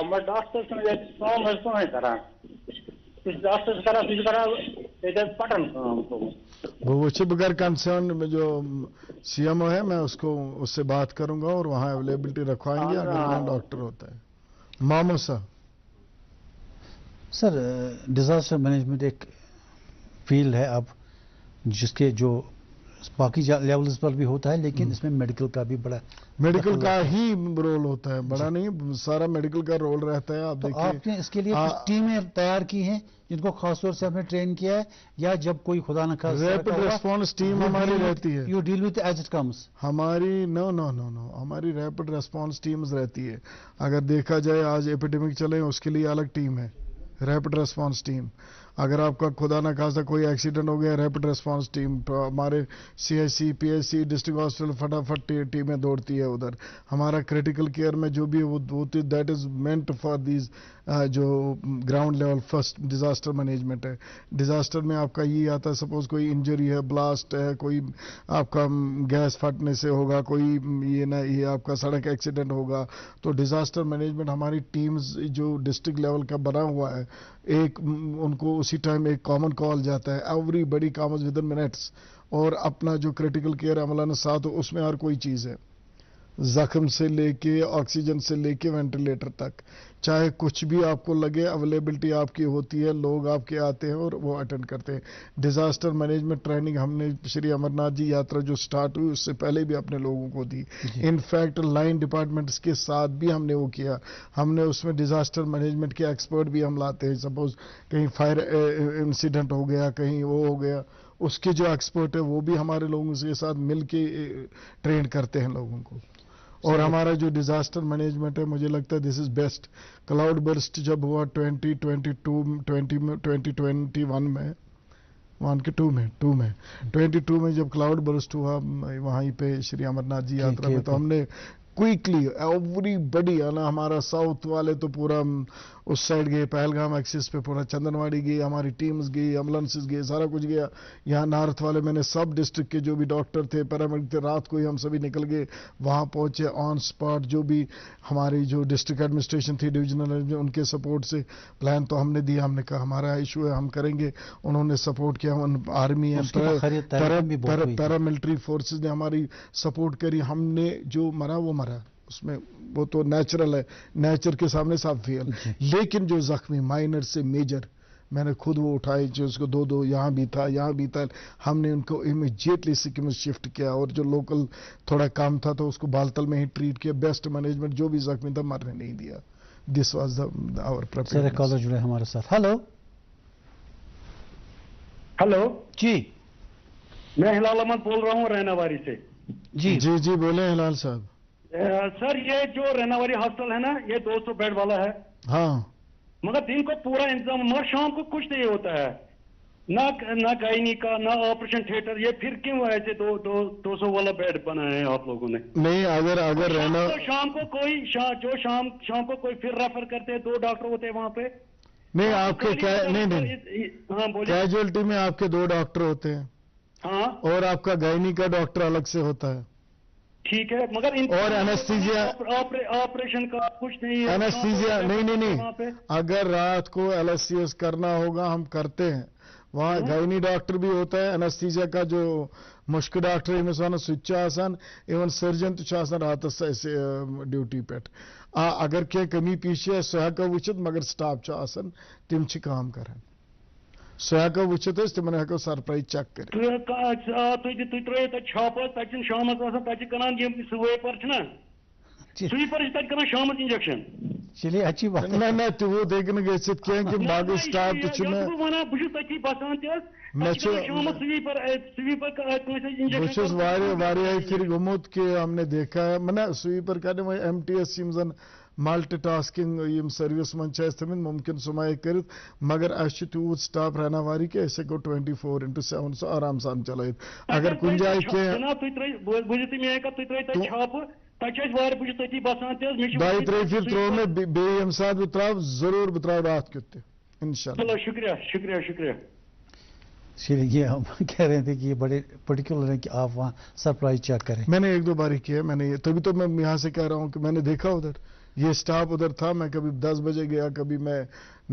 मैं डॉक्टर से फॉर्म हरसों है करा, कुछ डॉक्टर करा कुछ करा इधर पटन वो बगैर कंसर्न में जो CMO है, मैं उससे बात करूंगा और वहाँ अवेलेबिलिटी रखवाएंगे अगर वहाँ डॉक्टर होता है। मामूसा सर, डिजास्टर मैनेजमेंट एक फील्ड है अब जिसके जो बाकी लेवल्स पर भी होता है, लेकिन इसमें मेडिकल का भी बड़ा ही रोल होता है। बड़ा नहीं, सारा मेडिकल का रोल रहता है। आप तो देखिए, आपने इसके लिए कुछ टीमें तैयार की हैं जिनको खासतौर से आपने ट्रेन किया है, या जब कोई खुदा न खास्ता रैपिड रिस्पॉन्स टीम हमारी रहती है? You deal with as it comes? हमारी नो, हमारी रैपिड रिस्पॉन्स टीम्स रहती है। अगर देखा जाए आज एपिडेमिक चले, उसके लिए अलग टीम है, रैपिड रिस्पॉन्स टीम। अगर आपका खुदा ना खास्ता कोई एक्सीडेंट हो गया, रैपिड रिस्पांस टीम, तो हमारे CIC PSC डिस्ट्रिक्ट हॉस्पिटल फटाफट टीमें दौड़ती है उधर। हमारा क्रिटिकल केयर में जो भी वो that is meant for these जो ground level first disaster management है। डिजास्टर में आपका ये आता है, सपोज कोई इंजरी है, ब्लास्ट है, कोई आपका गैस फटने से होगा, कोई ये आपका सड़क एक्सीडेंट होगा, तो डिजास्टर मैनेजमेंट हमारी टीम्स जो डिस्ट्रिक्ट लेवल का बना हुआ है, एक उनको उसी टाइम एक कॉमन कॉल जाता है, everybody comes with in minutes, और अपना जो क्रिटिकल केयर अमलाना साथ हो उसमें हर कोई चीज़ है, जख्म से लेके ऑक्सीजन से लेके वेंटिलेटर तक, चाहे कुछ भी आपको लगे अवेलेबिलिटी आपकी होती है, लोग आपके आते हैं और वो अटेंड करते हैं। डिजास्टर मैनेजमेंट ट्रेनिंग हमने श्री अमरनाथ जी यात्रा जो स्टार्ट हुई उससे पहले भी अपने लोगों को दी। इनफैक्ट लाइन डिपार्टमेंट्स के साथ भी हमने वो किया। हमने उसमें डिजास्टर मैनेजमेंट के एक्सपर्ट भी हम लाते हैं। सपोज कहीं फायर इंसिडेंट हो गया, कहीं वो हो गया, उसके जो एक्सपर्ट है वो भी हमारे लोगों के साथ मिल के ट्रेन करते हैं लोगों को। और हमारा जो डिजास्टर मैनेजमेंट है, मुझे लगता है this is best. Cloud burst जब हुआ 2021 में, 22 में जब क्लाउड बर्स्ट हुआ वहीं पे श्री अमरनाथ जी यात्रा में, तो हमने क्विकली एवरीबडी आना, हमारा साउथ वाले तो पूरा उस साइड गए, पहलगाम एक्सिस पे पूरा चंदनवाड़ी गई, हमारी टीम्स गई, एम्बुलेंसेस गए, सारा कुछ गया। यहाँ नॉर्थ वाले मैंने सब डिस्ट्रिक्ट के जो भी डॉक्टर थे, पैरामेडिक थे, रात को ही हम सभी निकल गए, वहाँ पहुंचे ऑन स्पॉट। जो भी हमारी जो डिस्ट्रिक्ट एडमिनिस्ट्रेशन थी, डिविजनल, उनके सपोर्ट से प्लान तो हमने दिया, हमने कहा हमारा इशू है हम करेंगे, उन्होंने सपोर्ट किया। आर्मी एंड पैरामिलिट्री फोर्सेज ने हमारी सपोर्ट करी। हमने जो मरा वो मरा, उसमें वो तो नेचुरल है, नेचर के सामने सब फेल। लेकिन जो जख्मी माइनर से मेजर, मैंने खुद वो उठाए, जो उसको दो यहाँ भी था, हमने उनको इमीडिएटली सिक्किम में शिफ्ट किया, और जो लोकल थोड़ा काम था तो उसको बालतल में ही ट्रीट किया। बेस्ट मैनेजमेंट, जो भी जख्मी था मरने नहीं दिया। This was our preparation. Caller जुड़े हमारे साथ। हेलो जी, मैं हिलाल अहमद बोल रहा हूँ रैनावारी से। जी बोले हिलाल साहब। सर, ये जो रैनावारी हॉस्टल है ना, ये 200 बेड वाला है। हाँ, मगर दिन को पूरा इंतजाम, मगर शाम को कुछ नहीं होता है, ना गायनी का, ना ऑपरेशन थिएटर। ये फिर क्यों ऐसे 200 वाला बेड बनाया है आप लोगों ने? नहीं, अगर रहना तो शाम को कोई जो शाम को कोई फिर रेफर करते हैं, 2 डॉक्टर होते हैं वहां पे। नहीं, आपके नहीं, हाँ बोलिए। कैजुअलिटी में आपके 2 डॉक्टर होते हैं। हाँ, और आपका गायनी का डॉक्टर अलग से होता है। ठीक है, मगर और एनेस्थीसिया ऑपरेशन का कुछ नहीं है। एनेस्थीसिया नहीं, अगर रात को LSCS करना होगा हम करते हैं, वहाँ गायनी डॉक्टर भी होता है। एनेस्थीसिया का जो मुश्क डॉक्टर यमिस वन इवन सर्जन तो रातस ड्यूटी पे अगर क्या कमी पीछे सह हेको वुचित मगर स्टाफ तिम काम कर सह हेको वुचित तिमन हेको सरप्राइज चेक कर छाप शाम स्वीपर स्वीपर शाम इंजेक्शन चलिए अच्छी बात है ना तूत हे कि बाकी स्टाफ तथी बसान फिर गुमुत कि हमने देखा है मैंने स्वीपर कर MTS जन मल्टीटास्किंग सर्विस मन तमिन मुमकिन सुमाय कर मगर अस तूत स्टाफ रहनावारी कि 24/7 सह आराम सान चल अगर कुछ जाए दो त्रे फिर त्रो में बे सात बह त्राव जरूर बह त्राव रात क्युत इंशाल्लाह। शुक्रिया शुक्रिया शुक्रिया। चलिए ये हम कह रहे थे कि ये बड़े पर्टिकुलर है कि आप वहाँ सरप्राइज चेक करें। मैंने एक दो बारी किया मैंने तभी तो मैं यहाँ से कह रहा हूँ कि मैंने देखा उधर ये स्टाफ उधर था मैं कभी 10 बजे गया कभी मैं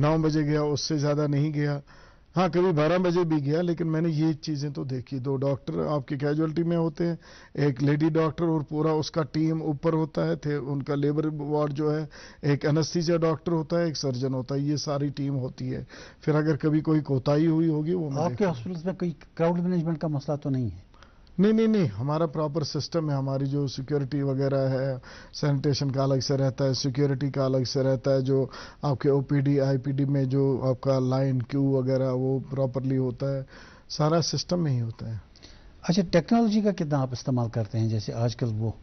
9 बजे गया उससे ज़्यादा नहीं गया हाँ कभी 12 बजे भी गया लेकिन मैंने ये चीज़ें तो देखी 2 डॉक्टर आपकी कैजुअलिटी में होते हैं एक लेडी डॉक्टर और पूरा उसका टीम ऊपर होता है थे उनका लेबर वार्ड जो है एक एनेस्थीसिया डॉक्टर होता है एक सर्जन होता है ये सारी टीम होती है फिर अगर कभी कोई कोताही हुई होगी वो आपके हॉस्पिटल्स में कोई क्राउड मैनेजमेंट का मसला तो नहीं है? नहीं हमारा प्रॉपर सिस्टम है हमारी जो सिक्योरिटी वगैरह है सैनिटेशन का अलग से रहता है सिक्योरिटी का अलग से रहता है जो आपके OPD IPD में जो आपका लाइन क्यू वगैरह वो प्रॉपरली होता है सारा सिस्टम में ही होता है। अच्छा टेक्नोलॉजी का कितना आप इस्तेमाल करते हैं जैसे आजकल वो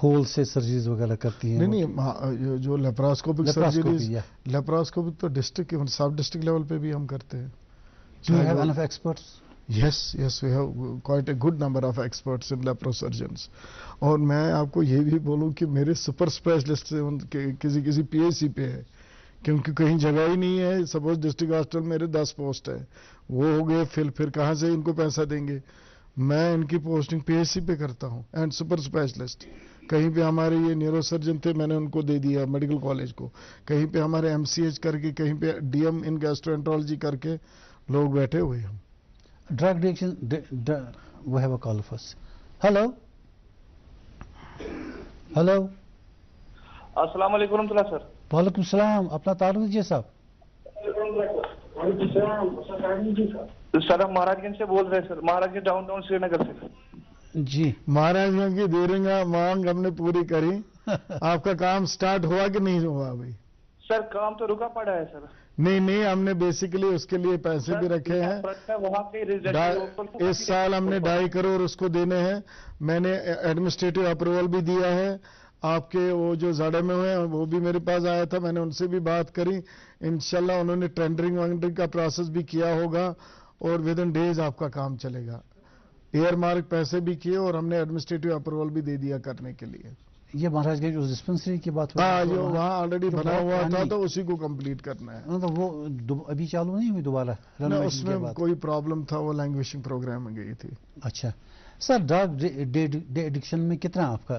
होल से सर्जरीज वगैरह करती हैं? नहीं जो लेप्रोस्कोपिक सर्जरीज लेप्रोस्कोपिक तो डिस्ट्रिक्ट सब डिस्ट्रिक्ट लेवल पे भी हम करते हैं। Do you have enough experts? Yes, we have quite a good number of experts in leprosurgeons. और मैं आपको ये भी बोलूँ कि मेरे सुपर स्पेशलिस्ट किसी PHC पे है क्योंकि कहीं जगह ही नहीं है। सपोज डिस्ट्रिक्ट हॉस्पिटल मेरे 10 पोस्ट है वो हो गए फिर कहाँ से इनको पैसा देंगे मैं इनकी पोस्टिंग PHC पे करता हूँ एंड सुपर स्पेशलिस्ट कहीं पे हमारे ये न्यूरोसर्जन थे मैंने उनको दे दिया मेडिकल कॉलेज को कहीं पे हमारे MCH करके कहीं पे DM इन गैस्ट्रोएंट्रोलॉजी करके लोग बैठे हुए हम। Drug addiction, we have a call first. Hello. Hello. अस्सलाम वालेकुम रहमतुल्लाह सर। वालेकुम सलाम अपना तारुफ दीजिए साहब। सर हम महाराजगंज से बोल रहे हैं सर महाराजगंज डाउनटाउन श्रीनगर से। जी महाराजगंज की देरेंगा मांग हमने पूरी करी आपका काम स्टार्ट हुआ कि नहीं हुआ अभी? सर काम तो रुका पड़ा है सर। नहीं हमने बेसिकली उसके लिए पैसे भी रखे हैं वहाँ पे इस साल हमने 2.5 करोड़ उसको देने हैं मैंने एडमिनिस्ट्रेटिव अप्रूवल भी दिया है आपके वो जो ज़ाड़ा में हुए वो भी मेरे पास आया था मैंने उनसे भी बात करी इंशाल्लाह उन्होंने टेंडरिंग का प्रोसेस भी किया होगा और विद इन डेज आपका काम चलेगा। एयर मार्क पैसे भी किए और हमने एडमिनिस्ट्रेटिव अप्रूवल भी दे दिया करने के लिए। ये महाराजगंज उस डिस्पेंसरी की बात हाँ जो वहाँ ऑलरेडी बना हुआ था तो उसी को कंप्लीट करना है। तो वो अभी चालू नहीं हुई दोबारा? उसमें कोई प्रॉब्लम था वो लैंग्वेजिंग प्रोग्राम में गई थी। अच्छा सर ड्रग एडिक्शन में कितना आपका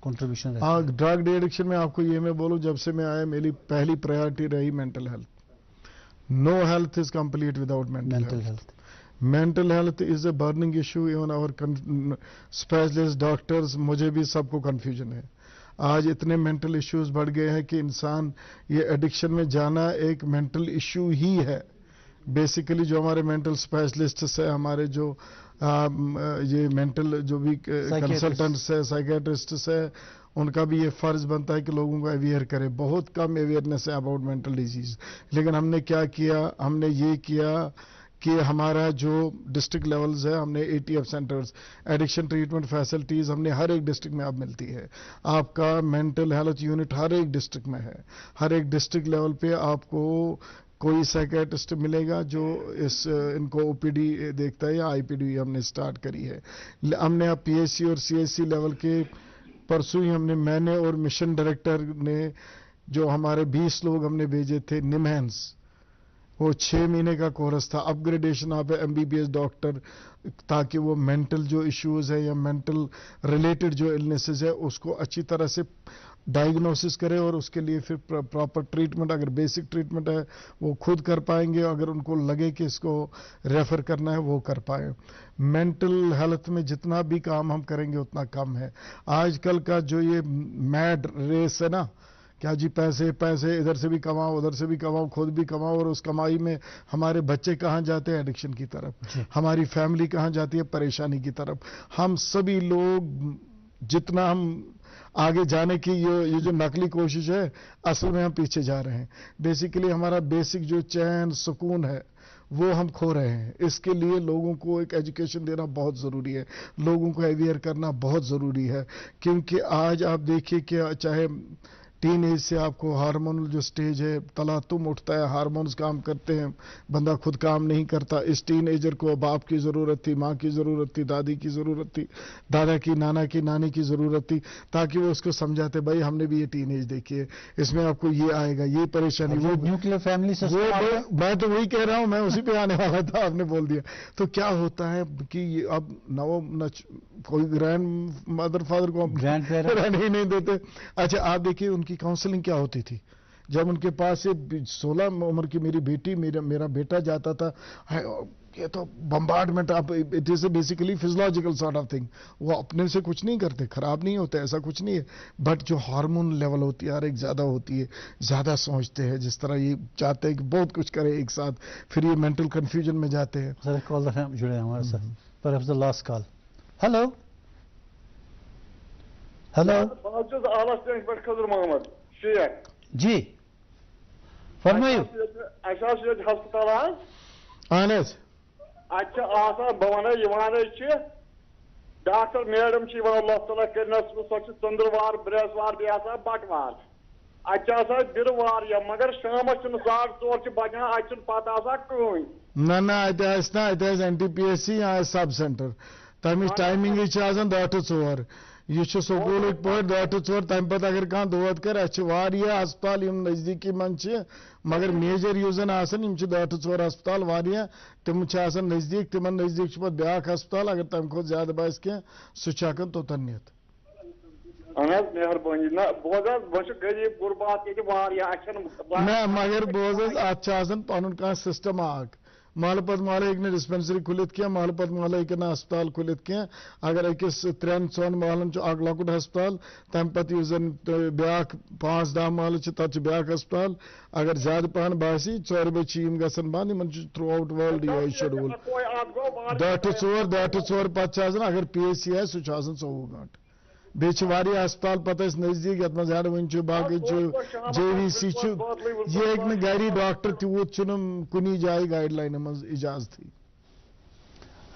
कंट्रीब्यूशन है? हाँ ड्रग एडिक्शन में आपको ये मैं बोलूँ जब से मैं आया मेरी पहली प्रायोरिटी रही mental health. No health is complete without mental health. Mental health is a burning issue even our specialist doctors मुझे भी सबको कंफ्यूजन है। आज इतने मेंटल इश्यूज बढ़ गए हैं कि इंसान ये एडिक्शन में जाना एक मेंटल इशू ही है। बेसिकली जो हमारे मेंटल स्पेशलिस्ट्स है हमारे जो ये मेंटल जो भी कंसल्टेंट्स है साइकेट्रिस्ट्स है उनका भी ये फर्ज बनता है कि लोगों को अवेयर करें। बहुत कम अवेयरनेस है अबाउट मेंटल डिजीज लेकिन हमने क्या किया हमने ये किया कि हमारा जो डिस्ट्रिक्ट लेवल्स है हमने ATF centres addiction treatment facilities हमने हर एक डिस्ट्रिक्ट में अब मिलती है। आपका मेंटल हेल्थ यूनिट हर एक डिस्ट्रिक्ट में है। हर एक डिस्ट्रिक्ट लेवल पे आपको कोई साइकेट्रिस्ट मिलेगा जो इनको OPD देखता है या IPD हमने स्टार्ट करी है। हमने अब PHC और CHC लेवल के परसों ही मैंने और मिशन डायरेक्टर ने जो हमारे 20 लोग हमने भेजे थे निमहैंस वो 6 महीने का कोर्स था अपग्रेडेशन आप MBBS डॉक्टर ताकि वो मेंटल जो इश्यूज है या मेंटल रिलेटेड जो इलनेसेस है उसको अच्छी तरह से डायग्नोसिस करें और उसके लिए फिर प्रॉपर ट्रीटमेंट, अगर बेसिक ट्रीटमेंट है वो खुद कर पाएंगे, अगर उनको लगे कि इसको रेफर करना है वो कर पाए। मेंटल हेल्थ में जितना भी काम हम करेंगे उतना कम है। आजकल का जो ये मैड रेस है ना, क्या जी पैसे पैसे, इधर से भी कमाओ उधर से भी कमाओ, खुद भी कमाओ, और उस कमाई में हमारे बच्चे कहाँ जाते हैं? एडिक्शन की तरफ। हमारी फैमिली कहाँ जाती है? परेशानी की तरफ। हम सभी लोग जितना हम आगे जाने की ये जो नकली कोशिश है, असल में हम पीछे जा रहे हैं। बेसिकली हमारा बेसिक जो चैन सुकून है वो हम खो रहे हैं। इसके लिए लोगों को एक एजुकेशन देना बहुत ज़रूरी है, लोगों को अवेयर करना बहुत ज़रूरी है। क्योंकि आज आप देखिए कि चाहे टीन एज से आपको हार्मोनल जो स्टेज है, तलातुम उठता है, हार्मोन्स काम करते हैं, बंदा खुद काम नहीं करता। इस टीन एजर को बाप की ज़रूरत थी, माँ की ज़रूरत थी, दादी की ज़रूरत थी, दादा की, नाना की, नानी की ज़रूरत थी, ताकि वो उसको समझाते भाई हमने भी ये टीन एज देखी है, इसमें आपको ये आएगा, ये परेशानी। वो न्यूक्लियर फैमिली सिस्टम, मैं तो वही कह रहा हूँ, मैं उसी पे आने वाला था, आपने बोल दिया। तो क्या होता है कि अब कोई ग्रैंड मदर फादर को ग्रैंड पेरेंट रहने ही नहीं देते। अच्छा आप देखिए उनकी काउंसलिंग क्या होती थी। जब उनके पास से 16 उम्र की मेरी बेटी, मेरा बेटा जाता था, ये तो बम्बार्डमेंट, आप it is basically physiological sort of thing. वो अपने से कुछ नहीं करते, खराब नहीं होते, ऐसा कुछ नहीं है, बट जो हार्मोन लेवल होती है हर एक ज्यादा होती है, ज्यादा सोचते हैं, जिस तरह ये चाहते हैं कि बहुत कुछ करें एक साथ, फिर ये मेंटल कंफ्यूजन में जाते हैं। सर कॉलर जुड़े हमारे साथ, पर the last call. Hello hello Mohammad Sheikh ji फरमाइए। हस्पताल अहन हज बह डॉक्टर मैडम अल्लाह ताला कर चंद्रवार बृहस्वार बे बटवार बिरवार मगर शाम 4:30 बजान पता कहीं ना NTPSC sub centre तमिच timing 10 to 4 यह स्कूल पे 10 to 4 तम पे अगर कह दौद कर हस्पताल नजदीकी मन मगर मेजर यूजन 10 to 4 हस्पताल तम नजदीक तिमन नजदीक पे ब्या हस्पताल अगर तम खो ज्यादा बस कह सह तोतन नित। मेहरबानी ना बोज गरीब गुरबात ना मगर बोज अत पन सिस्टम महल पत महल हे डिस्पेंसरी खुलित क्या महल पत महल हे अस्पताल खुलित क्या अगर अकिस 3-4 महलन लकुट अस्पताल तम पे ब्या 5-10 महल तथ ब्या अस्पताल अगर ज्यादा पहन बासी 4 बजे गसन बंद इन थ्रू आउट वर्ल्ड ये शेड्यूल 10 to 4 पे अगर PSC है सह 24 घंटे बे अस्पताल पता नजदीक ये हेड वन बाकी JVC ये गरी डॉक्टर तूत कुनी जाए गाइडलाइन मज इजाजत ही।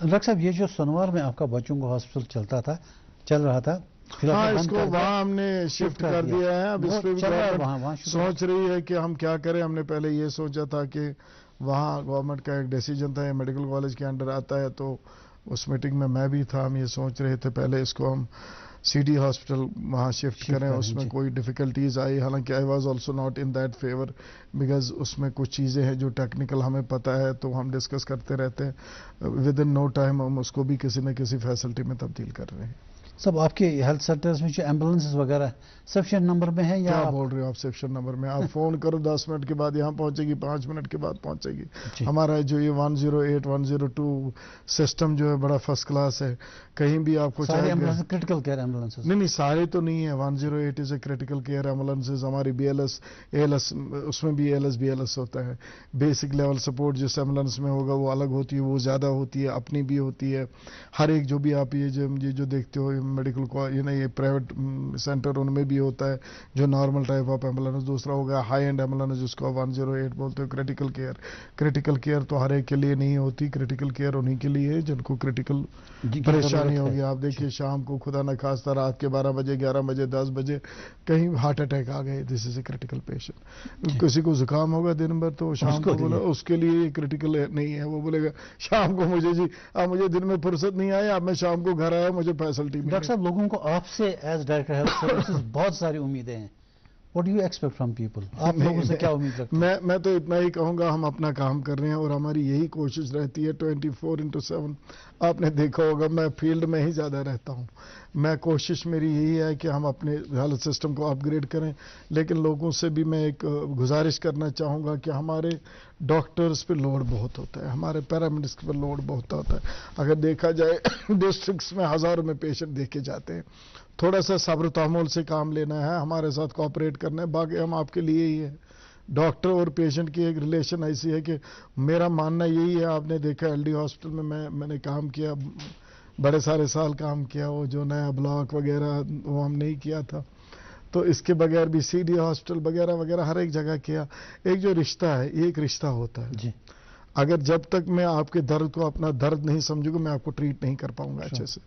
डॉक्टर साहब ये जो सोनवार में आपका बच्चों का हॉस्पिटल चल रहा था, हाँ इसको वहाँ हमने शिफ्ट कर दिया है। अब इस पर भी गवर्नमेंट सोच रही है कि हम क्या करें। हमने पहले ये सोचा था कि वहाँ गवर्नमेंट का एक डिसीजन था, मेडिकल कॉलेज के अंडर आता है, तो उस मीटिंग में मैं भी था। हम ये सोच रहे थे पहले इसको हम CD हॉस्पिटल वहाँ शिफ्ट करें। उसमें कोई डिफ़िकल्टीज आई, हालांकि I was also not in that favour because उसमें कुछ चीज़ें हैं जो टेक्निकल हमें पता है, तो हम डिस्कस करते रहते हैं। विद इन नो टाइम हम उसको भी किसी न किसी फैसिलिटी में तब्दील कर रहे हैं। सब आपके हेल्थ सेंटर्स में जो एम्बुलेंसेस वगैरह सफिशिएंट नंबर में है या क्या बोल रहे हो आप? सफिशिएंट नंबर में आप फोन करो 10 मिनट के बाद यहाँ पहुंचेगी, 5 मिनट के बाद पहुंचेगी। हमारा जो ये 108 102 सिस्टम जो है बड़ा फर्स्ट क्लास है। कहीं भी आपको चाहे क्रिटिकल केयर एम्बुलेंसेस नहीं सारे तो नहीं है। 108 is a critical care ambulances. हमारी BLS ALS उसमें भी ALS BLS होता है। बेसिक लेवल सपोर्ट जिस एम्बुलेंस में होगा वो अलग होती है, वो ज़्यादा होती है, अपनी भी होती है। हर एक जो भी आप ये जो देखते हो मेडिकल ये प्राइवेट सेंटर उनमें भी होता है जो नॉर्मल टाइप ऑफ एम्बुलेंस। दूसरा हो गया हाई एंड एम्बुलेंस जिसको 108 बोलते हो, क्रिटिकल केयर। क्रिटिकल केयर तो हर एक के लिए नहीं होती, क्रिटिकल केयर उन्हीं के लिए है जिनको क्रिटिकल परेशानी होगी। आप देखिए शाम को खुदा न खास्ता रात के 12 बजे 11 बजे 10 बजे कहीं हार्ट अटैक आ गए, this is a critical patient. किसी को जुकाम होगा दिन भर तो शाम को बोला उसके लिए क्रिटिकल नहीं है, वो बोलेगा शाम को मुझे दिन में फुर्सत नहीं आया, अब मैं शाम को घर आया मुझे फैसिलिटी। डॉक्टर साहब लोगों को आपसे एज डायरेक्टर हेल्थ सर्विसेज बहुत सारी उम्मीदें हैं, what do you expect from people? आप लोगों से क्या उम्मीद रखते हैं? मैं तो इतना ही कहूँगा, हम अपना काम कर रहे हैं और हमारी यही कोशिश रहती है 24/7। आपने देखा होगा मैं फील्ड में ही ज़्यादा रहता हूँ। मैं कोशिश मेरी यही है कि हम अपने हेल्थ सिस्टम को अपग्रेड करें, लेकिन लोगों से भी मैं एक गुजारिश करना चाहूँगा कि हमारे डॉक्टर्स पे लोड बहुत होता है, हमारे पैरामेडिक्स पर लोड बहुत होता है। अगर देखा जाए डिस्ट्रिक्ट्स में हज़ारों में पेशेंट देखे जाते हैं। थोड़ा सा सब्र तहम्मुल से काम लेना है, हमारे साथ कोऑपरेट करना है, बाकी हम आपके लिए ही है। डॉक्टर और पेशेंट की एक रिलेशन ऐसी है कि मेरा मानना यही है, आपने देखा एलडी हॉस्पिटल में मैंने काम किया, बड़े सारे साल काम किया, वो जो नया ब्लॉक वगैरह वो हम नहीं किया था, तो इसके बगैर भी सीडी हॉस्पिटल वगैरह वगैरह हर एक जगह किया। एक जो रिश्ता है, ये एक रिश्ता होता है जी। अगर जब तक मैं आपके दर्द को अपना दर्द नहीं समझूंगा, मैं आपको ट्रीट नहीं कर पाऊंगा अच्छे से।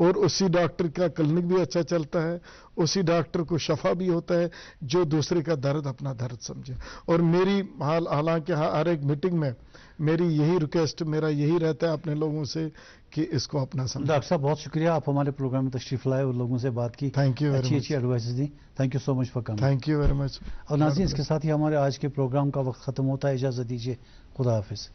और उसी डॉक्टर का क्लिनिक भी अच्छा चलता है, उसी डॉक्टर को शफा भी होता है जो दूसरे का दर्द अपना दर्द समझे। और मेरी हालांकि हर एक मीटिंग में मेरी यही रिक्वेस्ट, मेरा यही रहता है अपने लोगों से कि इसको अपना समझें। डॉक्टर साहब बहुत शुक्रिया, आप हमारे प्रोग्राम में तशरीफ लाए और लोगों से बात की। Thank you very much. अच्छी एडवाइस दी। Thank you so much for coming. Thank you very much. और नाज़रीन, इसके साथ ही हमारे आज के प्रोग्राम का वक्त खत्म होता है। इजाज़त दीजिए, खुदा हाफिज़।